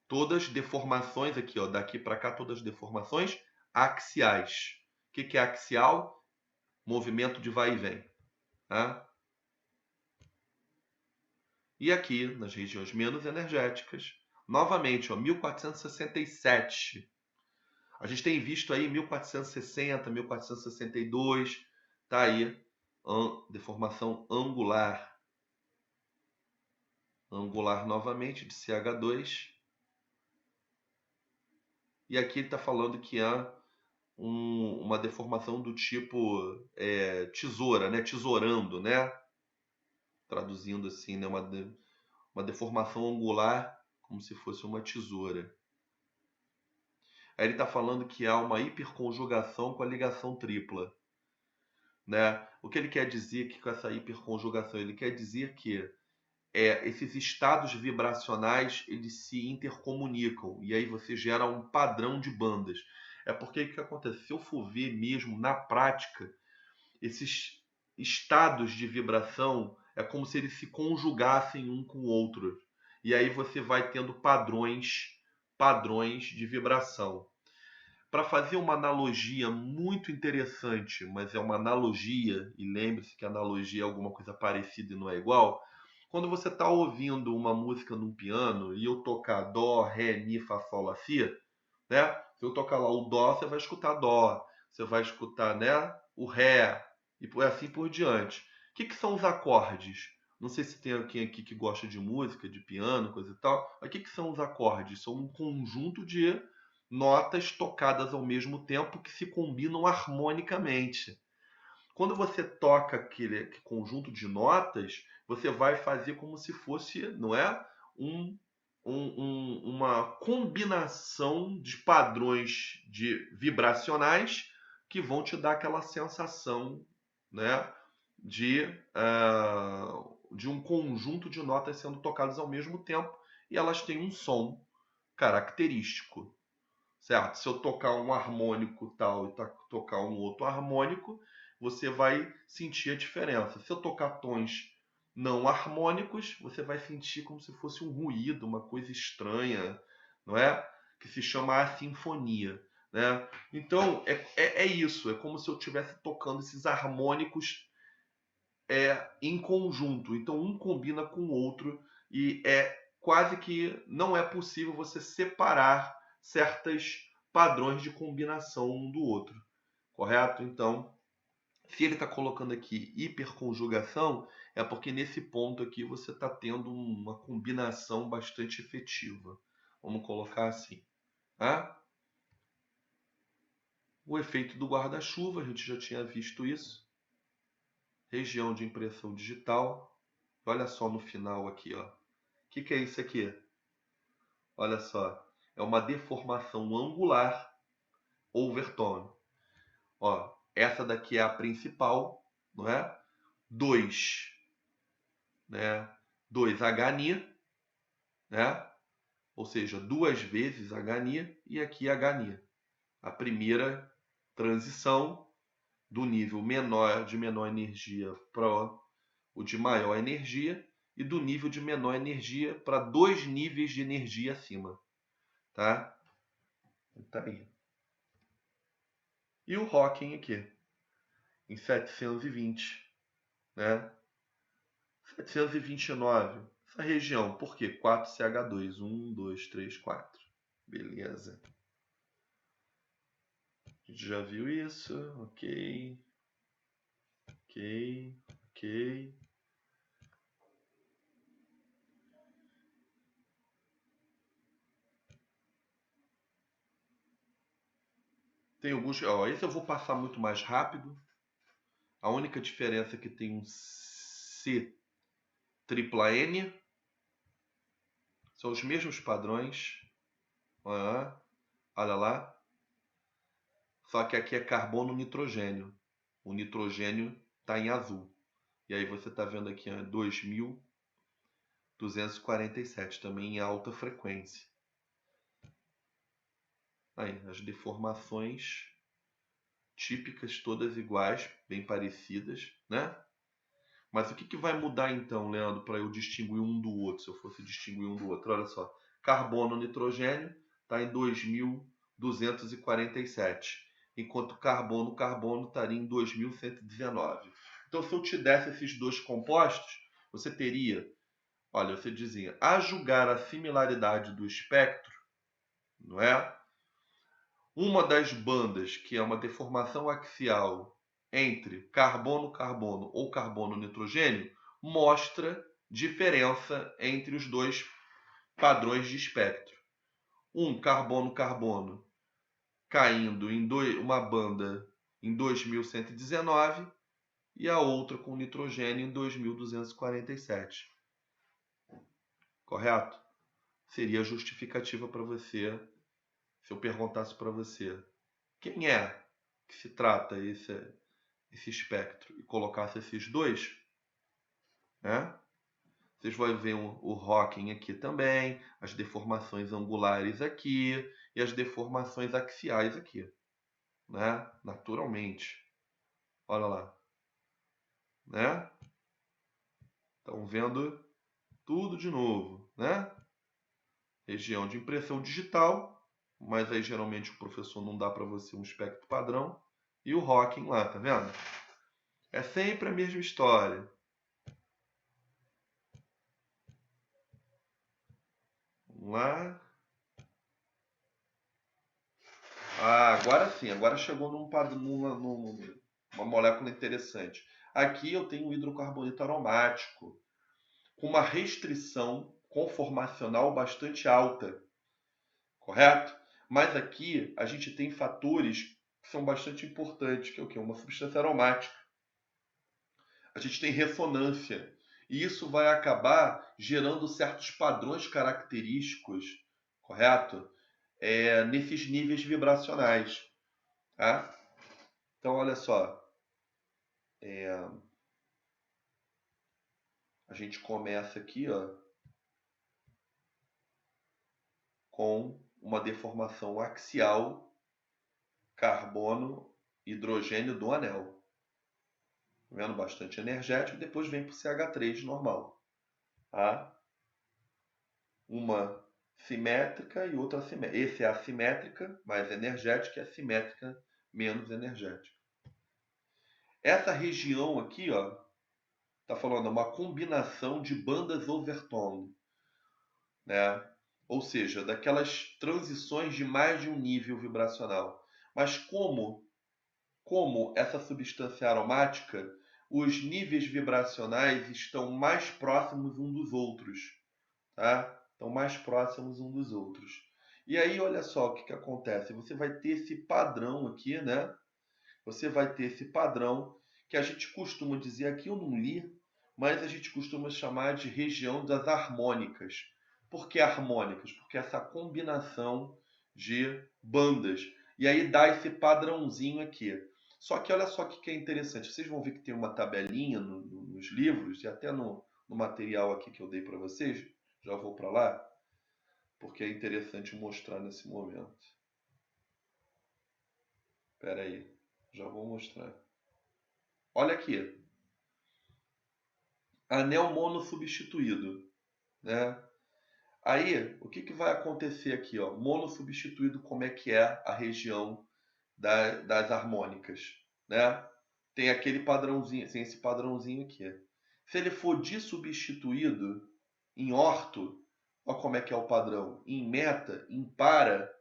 Todas deformações aqui, ó, daqui para cá, todas deformações axiais. O que é axial? Movimento de vai e vem. Tá? E aqui, nas regiões menos energéticas, novamente, ó, 1467. A gente tem visto aí 1460, 1462. Tá aí, deformação angular. Angular novamente, de CH2. E aqui ele está falando que há uma deformação do tipo tesoura, né? Tesourando, né? Traduzindo assim, né? Uma deformação angular como se fosse uma tesoura. Aí ele está falando que há uma hiperconjugação com a ligação tripla, né? O que ele quer dizer que com essa hiperconjugação? Ele quer dizer que esses estados vibracionais eles se intercomunicam e aí você gera um padrão de bandas. É porque o que acontece? Se eu for ver mesmo na prática, esses estados de vibração é como se eles se conjugassem um com o outro. E aí você vai tendo padrões de vibração. para fazer uma analogia muito interessante, mas é uma analogia, e lembre-se que analogia é alguma coisa parecida e não é igual. Quando você está ouvindo uma música no piano e eu tocar dó, ré, mi, fá, sol, lá, si, né? Se eu tocar lá o dó, você vai escutar dó, você vai escutar, né, o ré e assim por diante. O que são os acordes? Não sei se tem alguém aqui que gosta de música, de piano, coisa e tal. O que são os acordes? São um conjunto de notas tocadas ao mesmo tempo que se combinam harmonicamente. Quando você toca aquele conjunto de notas, você vai fazer como se fosse, não é? Uma combinação de padrões vibracionais que vão te dar aquela sensação, né? De, de um conjunto de notas sendo tocadas ao mesmo tempo e elas têm um som característico, certo? Se eu tocar um harmônico tal e tocar um outro harmônico, você vai sentir a diferença. Se eu tocar tons não harmônicos, você vai sentir como se fosse um ruído, uma coisa estranha, não é? Que se chama asinfonia, né? Então, é isso. É como se eu estivesse tocando esses harmônicos em conjunto. Então, um combina com o outro e é quase que não é possível você separar certos padrões de combinação um do outro, correto? Então, se ele está colocando aqui hiperconjugação, é porque nesse ponto aqui você está tendo uma combinação bastante efetiva. Vamos colocar assim. Tá? O efeito do guarda-chuva, a gente já tinha visto isso. Região de impressão digital. Olha só no final aqui, ó. O que é isso aqui? Olha só. É uma deformação angular overtone. Ó, essa daqui é a principal, não é? 2, né? 2 HNI, né? Ou seja, 2 vezes HNI e aqui HNI. A primeira transição do nível menor de menor energia para o de maior energia e do nível de menor energia para 2 níveis de energia acima, tá? Tá aí. E o Hawking aqui, em 720, né? 729, essa região, por quê? 4CH2, 1, 2, 3, 4. Beleza. A gente já viu isso, ok. Ok, ok. Tem alguns, ó, esse eu vou passar muito mais rápido. A única diferença é que tem um C tripla N. São os mesmos padrões. Olha lá. Só que aqui é carbono nitrogênio. O nitrogênio está em azul. E aí você está vendo aqui 2247, também em alta frequência. Aí, as deformações típicas, todas iguais, bem parecidas, né? Mas o que vai mudar então, Leandro, para eu distinguir um do outro, se eu fosse distinguir um do outro? Olha só, carbono, nitrogênio está em 2247, enquanto carbono estaria em 2119. Então, se eu te desse esses dois compostos, você teria, olha, você dizia, a julgar a similaridade do espectro, não é? Uma das bandas, que é uma deformação axial entre carbono-carbono ou carbono-nitrogênio, mostra diferença entre os dois padrões de espectro. Um carbono-carbono caindo em uma banda em 2119 e a outra com nitrogênio em 2247. Correto? Seria justificativa para você se eu perguntasse para você quem é que se trata esse espectro e colocasse esses dois, né? Vocês vão ver o Hawking aqui também, as deformações angulares aqui e as deformações axiais aqui, né? Naturalmente. Olha lá, né? Estão vendo tudo de novo, né? Região de impressão digital, mas aí geralmente o professor não dá para você um espectro padrão, e o Hawking lá, tá vendo? É sempre a mesma história. Vamos lá. Agora sim, agora chegou numa molécula interessante. Aqui eu tenho um hidrocarboneto aromático com uma restrição conformacional bastante alta, correto? Mas aqui a gente tem fatores que são bastante importantes, que é o quê? Uma substância aromática. A gente tem ressonância. E isso vai acabar gerando certos padrões característicos, correto? Nesses níveis vibracionais. Tá? Então, olha só. A gente começa aqui, ó, com uma deformação axial carbono hidrogênio do anel. Tá vendo? Bastante energético. Depois vem para o CH3 normal. Tá? Uma simétrica e outra assimétrica. Esse é assimétrica, mais energética, e a simétrica, menos energética. Essa região aqui, ó, tá falando uma combinação de bandas overtone, né? Ou seja, daquelas transições de mais de um nível vibracional. Mas como essa substância aromática, os níveis vibracionais estão mais próximos uns dos outros, tá? Estão mais próximos uns dos outros. E aí, olha só o que acontece. Você vai ter esse padrão aqui, né? Você vai ter esse padrão que a gente costuma dizer aqui, eu não li, mas a gente costuma chamar de região das harmônicas. Por que harmônicas? Porque essa combinação de bandas. E aí dá esse padrãozinho aqui. Só que olha só o que é interessante. Vocês vão ver que tem uma tabelinha nos livros e até no material aqui que eu dei para vocês. Já vou para lá, porque é interessante mostrar nesse momento. Espera aí, já vou mostrar. Olha aqui. Anel mono substituído, né? Aí, o que vai acontecer aqui, ó? Mono substituído, como é que é a região das harmônicas, né? Tem aquele padrãozinho, tem esse padrãozinho aqui. Se ele for dissubstituído em orto, olha como é que é o padrão. Em meta, em para,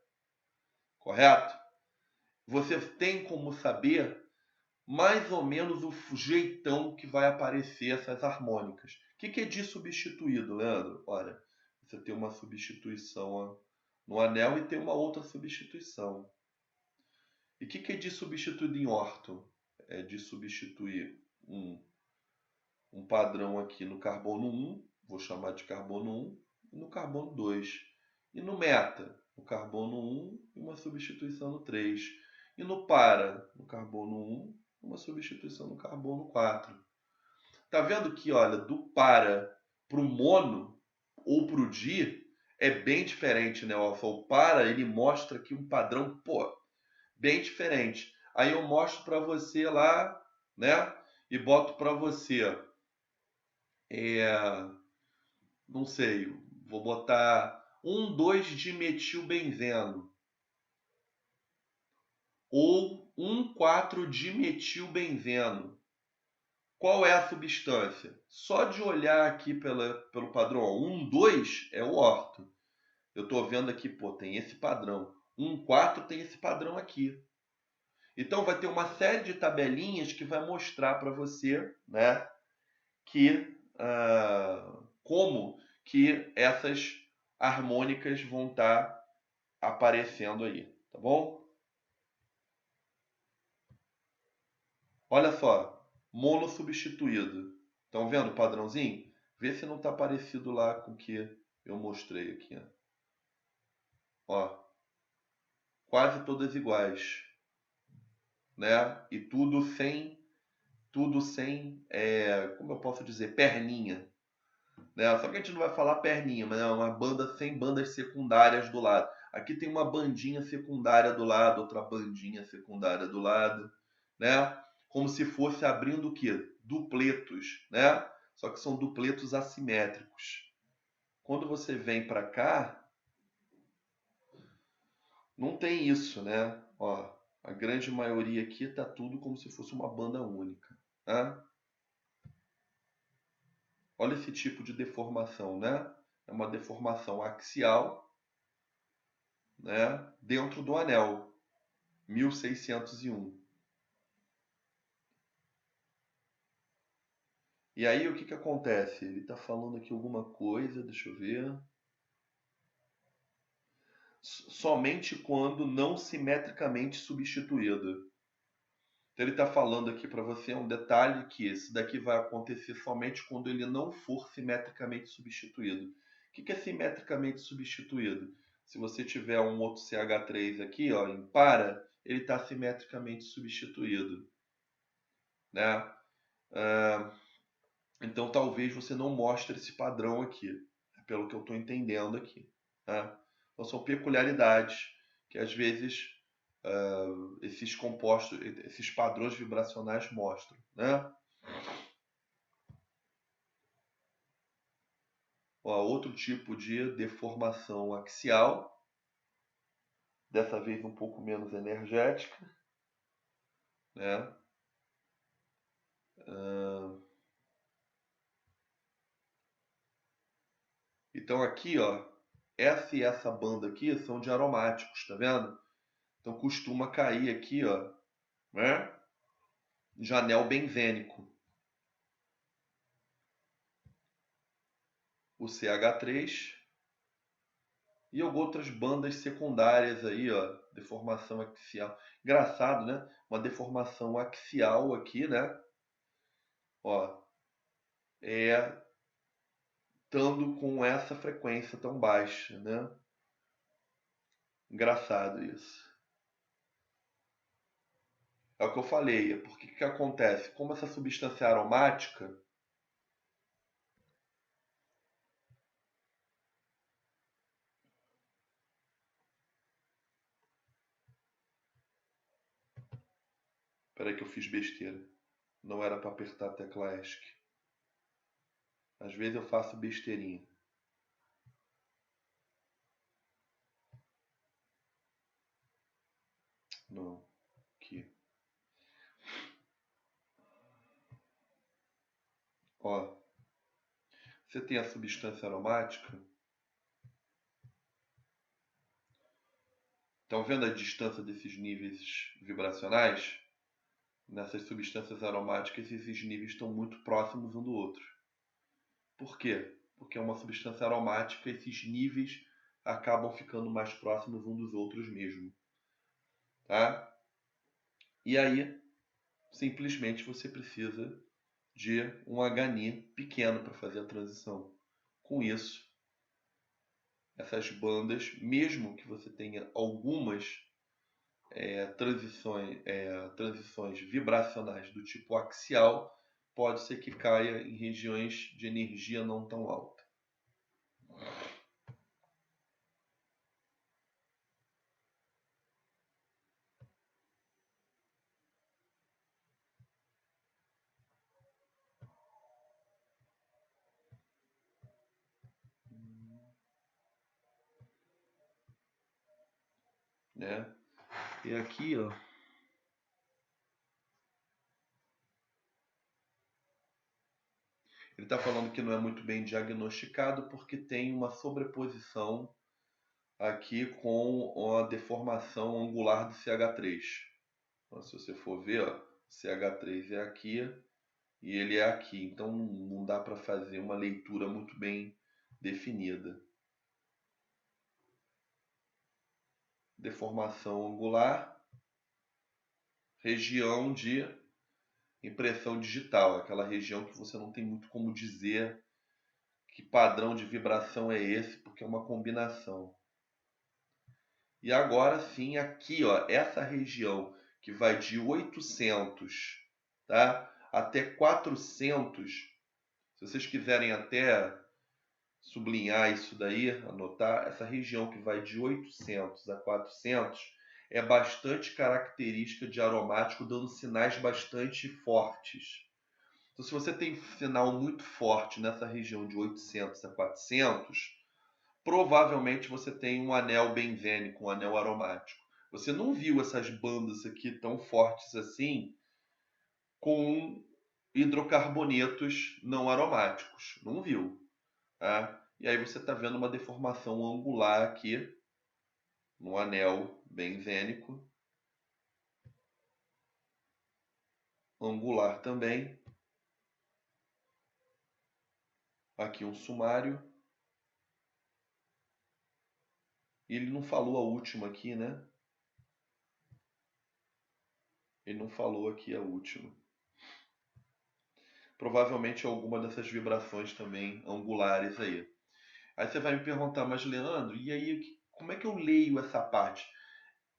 correto? Você tem como saber mais ou menos o jeitão que vai aparecer essas harmônicas. O que é dissubstituído, Leandro? Olha, você tem uma substituição no anel e tem uma outra substituição. E o que é dissubstituído em orto? É de substituir um padrão aqui no carbono 1, vou chamar de carbono 1, e no carbono 2. E no meta, no carbono 1 e uma substituição no 3. E no para, no carbono 1, uma substituição no carbono 4. Tá vendo que, olha, do para o mono ou para o di é bem diferente, né? O para, ele mostra aqui um padrão, pô, bem diferente. Aí eu mostro para você lá, né? E boto para você, não sei, vou botar 1,2-dimetilbenzeno ou 1,4-dimetilbenzeno. Qual é a substância? Só de olhar aqui pelo padrão, ó, 1,2 é o orto. Eu estou vendo aqui, pô, tem esse padrão. 1,4 tem esse padrão aqui. Então vai ter uma série de tabelinhas que vai mostrar para você, né, que como que essas harmônicas vão estar aparecendo aí, tá bom? Olha só, mono substituído. Estão vendo o padrãozinho? Vê se não está parecido lá com o que eu mostrei aqui. Ó, quase todas iguais, né? E tudo sem, como eu posso dizer, perninha, né? Só que a gente não vai falar perninha, mas é uma banda sem bandas secundárias do lado. Aqui tem uma bandinha secundária do lado, outra bandinha secundária do lado, né? Como se fosse abrindo o quê? Dupletos, né? Só que são dupletos assimétricos. Quando você vem para cá, Não tem isso, né? Ó, a grande maioria aqui tá tudo como se fosse uma banda única, tá? Olha esse tipo de deformação, né? É uma deformação axial, né? Dentro do anel, 1601. E aí o que que acontece? Ele está falando aqui alguma coisa, deixa eu ver. Somente quando não simetricamente substituído. Então ele está falando aqui para você um detalhe que esse daqui vai acontecer somente quando ele não for simetricamente substituído. O que é simetricamente substituído? Se você tiver um outro CH3 aqui, ó, em para, ele está simetricamente substituído, né? Então talvez você não mostre esse padrão aqui, pelo que eu estou entendendo aqui, né? Então são peculiaridades que às vezes esses compostos, esses padrões vibracionais mostram, né? Ó, outro tipo de deformação axial, dessa vez um pouco menos energética, né? Então aqui, ó, essa e essa banda aqui são de aromáticos, tá vendo? Então costuma cair aqui, ó, né? De anel benzênico. O CH3 e outras bandas secundárias aí, ó, deformação axial. Engraçado, né? Uma deformação axial aqui, né? Ó, estando com essa frequência tão baixa, né? Engraçado isso. É o que eu falei, porque o que acontece? Como essa substância é aromática, peraí que eu fiz besteira. Não era para apertar a tecla ESC. Às vezes eu faço besteirinha. Não, aqui. Ó, você tem a substância aromática. Estão vendo a distância desses níveis vibracionais? Nessas substâncias aromáticas, esses níveis estão muito próximos um do outro. Por quê? Porque é uma substância aromática, esses níveis acabam ficando mais próximos um dos outros mesmo. Tá? E aí, simplesmente você precisa de um HNI pequeno para fazer a transição. Com isso, essas bandas, mesmo que você tenha algumas transições vibracionais do tipo axial, pode ser que caia em regiões de energia não tão alta. Né? E aqui, ó, ele está falando que não é muito bem diagnosticado porque tem uma sobreposição aqui com a deformação angular do CH3. Então, se você for ver, ó, CH3 é aqui e ele é aqui. Então não dá para fazer uma leitura muito bem definida. Deformação angular, região de impressão digital, aquela região que você não tem muito como dizer que padrão de vibração é esse, porque é uma combinação. E agora sim, aqui, ó, essa região que vai de 800, tá, até 400, se vocês quiserem até sublinhar isso daí, anotar, essa região que vai de 800 a 400 é bastante característica de aromático, dando sinais bastante fortes. Então, se você tem sinal muito forte nessa região de 800 a 400, provavelmente você tem um anel benzênico, um anel aromático. Você não viu essas bandas aqui tão fortes assim com hidrocarbonetos não aromáticos. Não viu, tá? E aí você está vendo uma deformação angular aqui no anel benzênico. Angular também. Aqui um sumário. Ele não falou a última aqui, né? Ele não falou aqui a última. Provavelmente alguma dessas vibrações também angulares aí. Aí você vai me perguntar, mas Leandro, e aí como é que eu leio essa parte?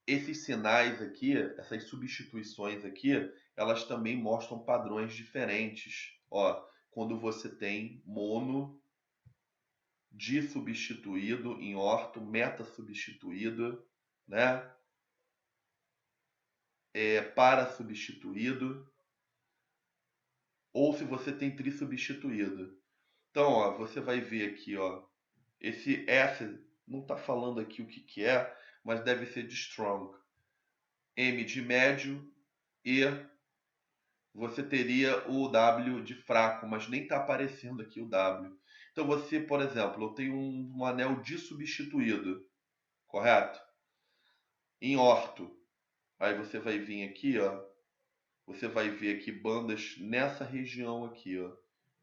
Esses sinais aqui, essas substituições aqui, elas também mostram padrões diferentes. Ó, quando você tem mono disubstituído em orto, meta substituído, né? Para substituído, ou se você tem trissubstituído. Então, ó, você vai ver aqui, ó, esse S não está falando aqui o que é, mas deve ser de strong. M de médio e você teria o W de fraco, mas nem está aparecendo aqui o W. Então você, por exemplo, eu tenho um anel dissubstituído, correto? Em orto. Aí você vai vir aqui, ó, você vai ver aqui bandas nessa região aqui, ó,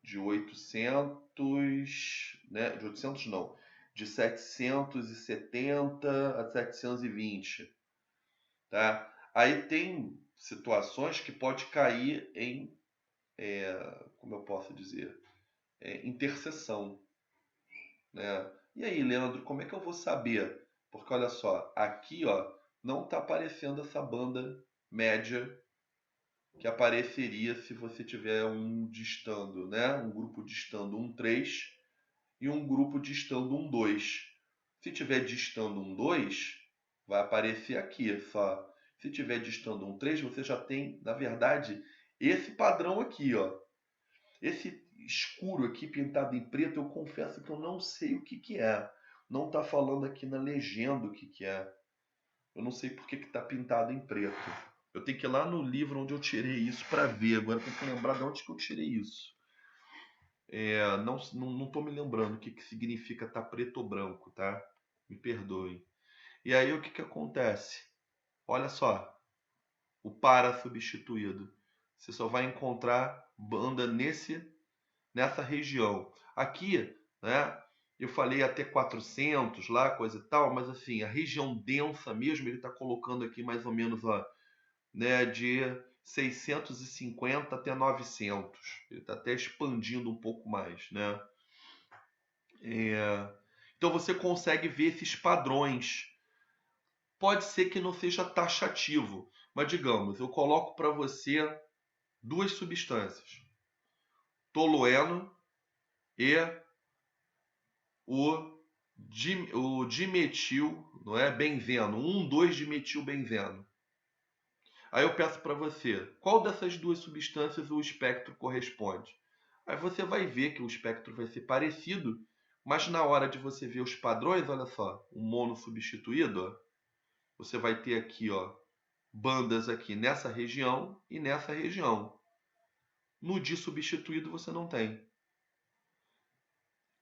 de 800, né? De 800 não, de 770 a 720, tá? Aí tem situações que pode cair em, como eu posso dizer, interseção, né? E aí, Leandro, como é que eu vou saber? Porque olha só, aqui, ó, não está aparecendo essa banda média que apareceria se você tiver um distando, né? Um grupo distando 1,3 e um grupo distando 1,2. Se tiver distando 1,2, vai aparecer aqui só. Se tiver distando 1,3, você já tem, na verdade, esse padrão aqui, ó. Esse escuro aqui pintado em preto, eu confesso que eu não sei o que é. Não está falando aqui na legenda o que é. Eu não sei por que está pintado em preto. Eu tenho que ir lá no livro onde eu tirei isso para ver. Agora eu tenho que lembrar de onde que eu tirei isso. Não estou me lembrando o que significa estar preto ou branco, tá? Me perdoem. E aí o que acontece? Olha só, o para substituído. Você só vai encontrar banda nessa região. Aqui, né? Eu falei até 400 lá, coisa e tal, mas assim, a região densa mesmo, ele está colocando aqui mais ou menos, ó, né, de 650 até 900. Ele está até expandindo um pouco mais, né? Então você consegue ver esses padrões. Pode ser que não seja taxativo, mas digamos, eu coloco para você duas substâncias, tolueno e o dimetil, não é, benzeno, 1,2-dimetilbenzeno. Aí eu peço para você, qual dessas duas substâncias o espectro corresponde? Aí você vai ver que o espectro vai ser parecido, mas na hora de você ver os padrões, olha só, o mono substituído, ó, você vai ter aqui, ó, bandas aqui nessa região e nessa região. No disubstituído você não tem.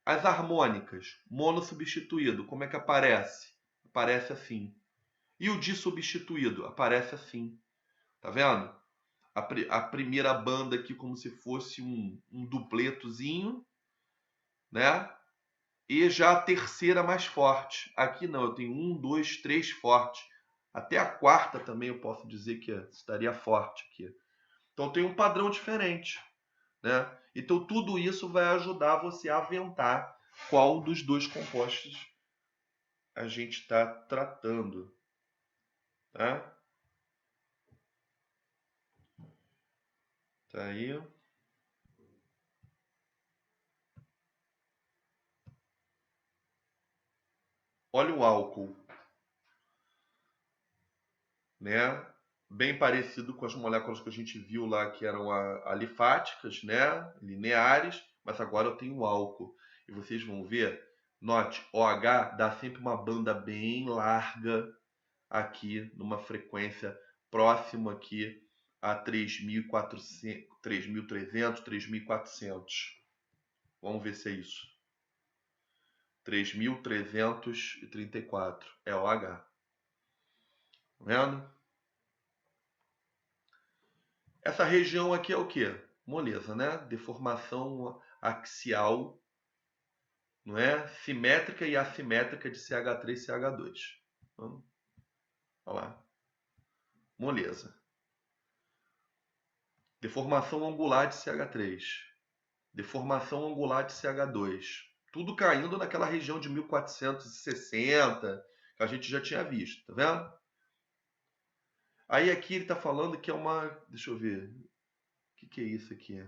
As harmônicas, mono substituído, como é que aparece? Aparece assim. E o disubstituído aparece assim. Tá vendo? A primeira banda aqui como se fosse um dupletozinho, né? E já a terceira mais forte. Aqui não, eu tenho 1, 2, 3 forte. Até a quarta também eu posso dizer que estaria forte aqui. Então tem um padrão diferente, né? Então tudo isso vai ajudar você a aventar qual dos dois compostos a gente está tratando, tá? Tá aí. Olha o álcool, né? Bem parecido com as moléculas que a gente viu lá, que eram alifáticas, né? Lineares, mas agora eu tenho o álcool. E vocês vão ver Note, OH dá sempre uma banda bem larga aqui, numa frequência próxima aqui a 3.400, 3.300, 3.400. Vamos ver se é isso. 3.334 é OH. Tá vendo? Essa região aqui é o quê? Moleza, né? Deformação axial, não é? Simétrica e assimétrica de CH3 e CH2. Então, olha lá. Moleza. Deformação angular de CH3. Deformação angular de CH2. Tudo caindo naquela região de 1460 que a gente já tinha visto, tá vendo? Aí aqui ele está falando que é uma... Deixa eu ver. O que é isso aqui?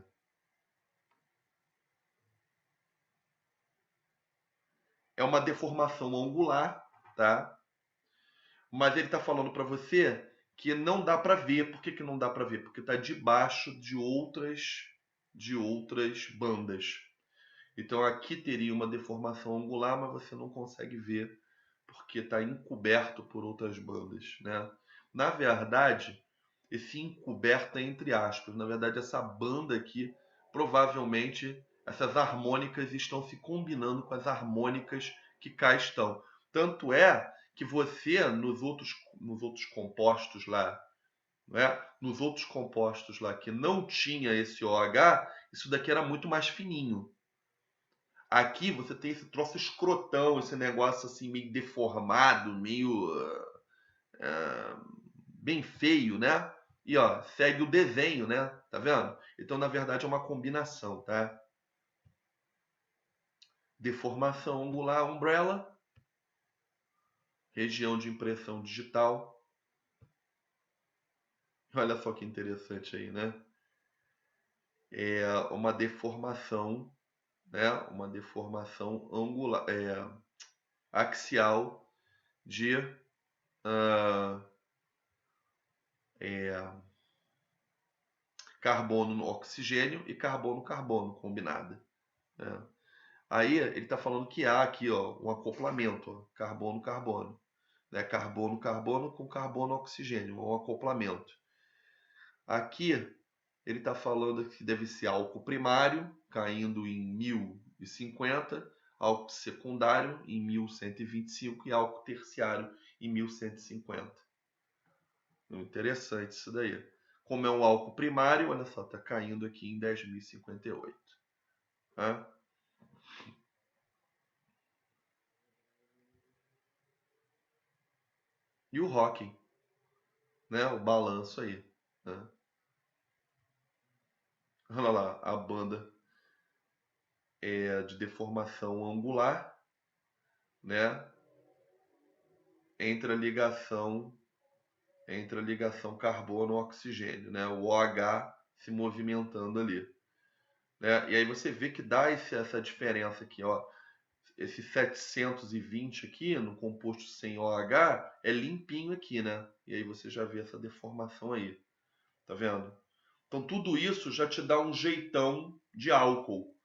É uma deformação angular, tá? Mas ele está falando para você que não dá para ver. Por que não dá para ver? Porque está debaixo de outras bandas. Então aqui teria uma deformação angular, mas você não consegue ver porque está encoberto por outras bandas, né? Na verdade, esse encoberto é entre aspas. Na verdade, essa banda aqui, provavelmente, essas harmônicas estão se combinando com as harmônicas que cá estão. Tanto é que você, nos outros compostos lá, né? Nos outros compostos lá que não tinha esse OH, isso daqui era muito mais fininho. Aqui você tem esse troço escrotão, esse negócio assim meio deformado, meio bem feio, né? E ó, segue o desenho, né? Tá vendo? Então, na verdade, é uma combinação, tá? Deformação angular, umbrella, região de impressão digital. Olha só que interessante aí, né? É uma deformação, né? Uma deformação angular, axial de carbono no oxigênio e carbono-carbono combinada, né? Aí ele está falando que há aqui ó, um acoplamento, carbono-carbono, né? Carbono-carbono com carbono-oxigênio, um acoplamento. Aqui ele está falando que deve ser álcool primário, caindo em 1050, álcool secundário em 1125 e álcool terciário em 1150. Interessante isso daí. Como é um álcool primário, olha só, está caindo aqui em 10.058. Tá? E o Hawking, né? O balanço aí. Né? Olha lá, a banda de deformação angular, né? Entre a ligação carbono-oxigênio, né? O OH se movimentando ali. Né? E aí você vê que dá essa diferença aqui, ó. Esse 720 aqui no composto sem OH é limpinho aqui, né? E aí você já vê essa deformação aí. Tá vendo? Então tudo isso já te dá um jeitão de álcool.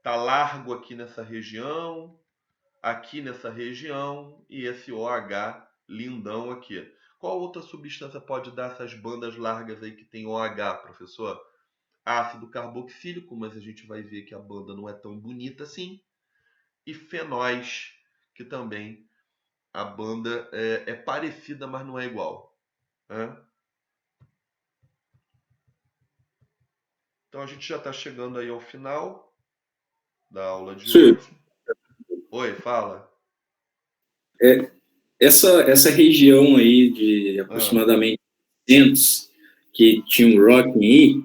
Tá largo aqui nessa região e esse OH lindão aqui. Qual outra substância pode dar essas bandas largas aí que tem OH, professor? Ácido carboxílico, mas a gente vai ver que a banda não é tão bonita assim. E fenóis, que também a banda é parecida, mas não é igual. Né? Então a gente já está chegando aí ao final da aula de Sim. hoje. Oi, fala. Essa região aí de aproximadamente 200 que tinha um Rocking aí,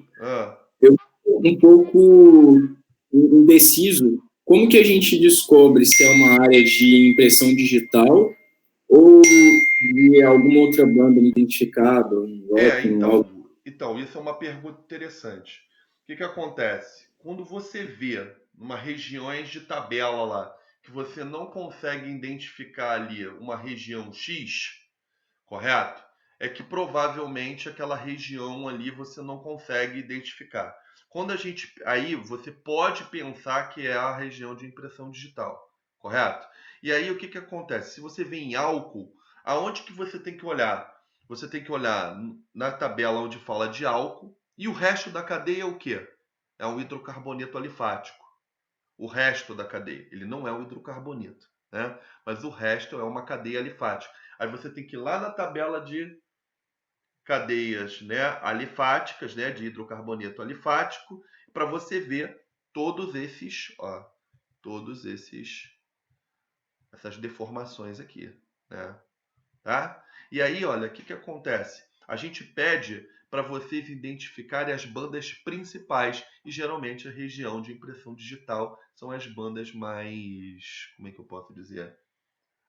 eu estou um pouco indeciso. Como que a gente descobre se é uma área de impressão digital ou de alguma outra banda identificada? Um Rocking, então, isso é uma pergunta interessante. O que acontece? Quando você vê uma regiões de tabela lá, que você não consegue identificar ali uma região X, correto? É que provavelmente aquela região ali você não consegue identificar. Aí você pode pensar que é a região de impressão digital, correto? E aí o que acontece? Se você vê em álcool, aonde que você tem que olhar? Você tem que olhar na tabela onde fala de álcool, e o resto da cadeia é o quê? É um hidrocarboneto alifático. O resto da cadeia, ele não é um hidrocarboneto, né? Mas o resto é uma cadeia alifática. Aí você tem que ir lá na tabela de cadeias, né, alifáticas, né, de hidrocarboneto alifático, para você ver todos esses, ó, todos essas deformações aqui, né? Tá? E aí, olha, o que acontece? A gente pede para vocês identificarem as bandas principais e geralmente a região de impressão digital são as bandas mais, como é que eu posso dizer?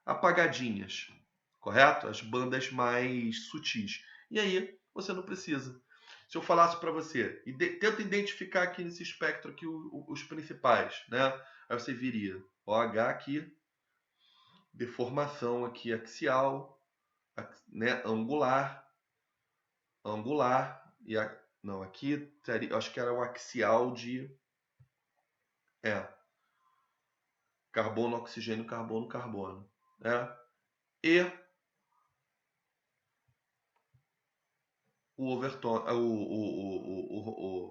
Apagadinhas, correto? As bandas mais sutis. E aí, você não precisa. Se eu falasse para você, tenta identificar aqui nesse espectro aqui os principais, né? Aí você viria OH aqui, deformação aqui axial, né, angular, e não, aqui teria, acho que era o axial de carbono, oxigênio, carbono, carbono, né? E o overton,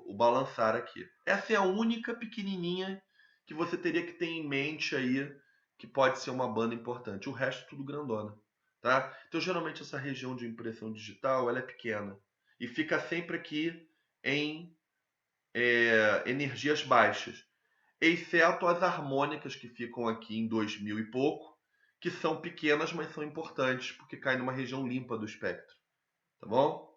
o balançar aqui. Essa é a única pequenininha que você teria que ter em mente aí, que pode ser uma banda importante. O resto tudo grandona, tá? Então geralmente essa região de impressão digital ela é pequena e fica sempre aqui em energias baixas, exceto as harmônicas que ficam aqui em 2000 e pouco, que são pequenas, mas são importantes porque caem numa região limpa do espectro, tá bom?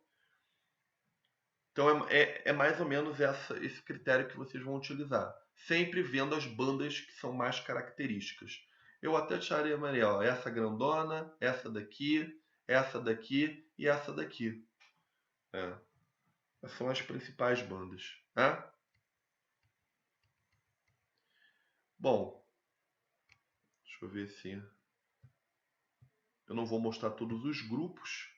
Então é mais ou menos esse critério que vocês vão utilizar, sempre vendo as bandas que são mais características. Eu até tiraria, Maria, ó, essa grandona, essa daqui e essa daqui. Essas são as principais bandas, né? Bom, deixa eu ver se eu não vou mostrar todos os grupos,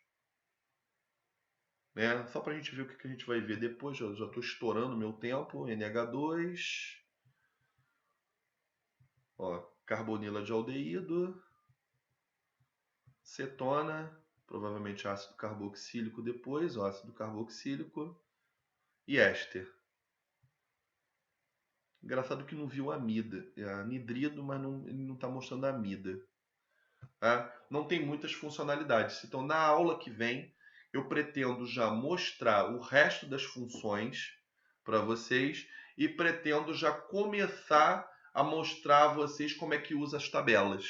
né? Só para a gente ver o que a gente vai ver depois. Já estou estourando meu tempo. NH2, ó, carbonila de aldeído, cetona, provavelmente ácido carboxílico depois, ó, ácido carboxílico e éster. Engraçado que não viu amida, anidrido, mas ele não está mostrando amida. Tá? Não tem muitas funcionalidades. Então, na aula que vem, eu pretendo já mostrar o resto das funções para vocês e pretendo já começar a mostrar a vocês como é que usa as tabelas.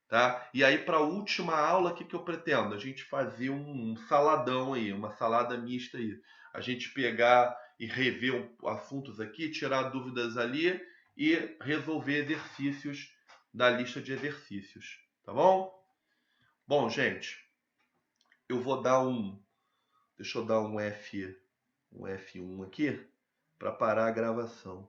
Tá? E aí, para a última aula, o que eu pretendo? A gente fazer um saladão aí, uma salada mista aí. A gente pegar e rever assuntos aqui, tirar dúvidas ali e resolver exercícios da lista de exercícios. Tá bom? Bom, gente, eu vou dar deixa eu dar um F1 aqui para parar a gravação.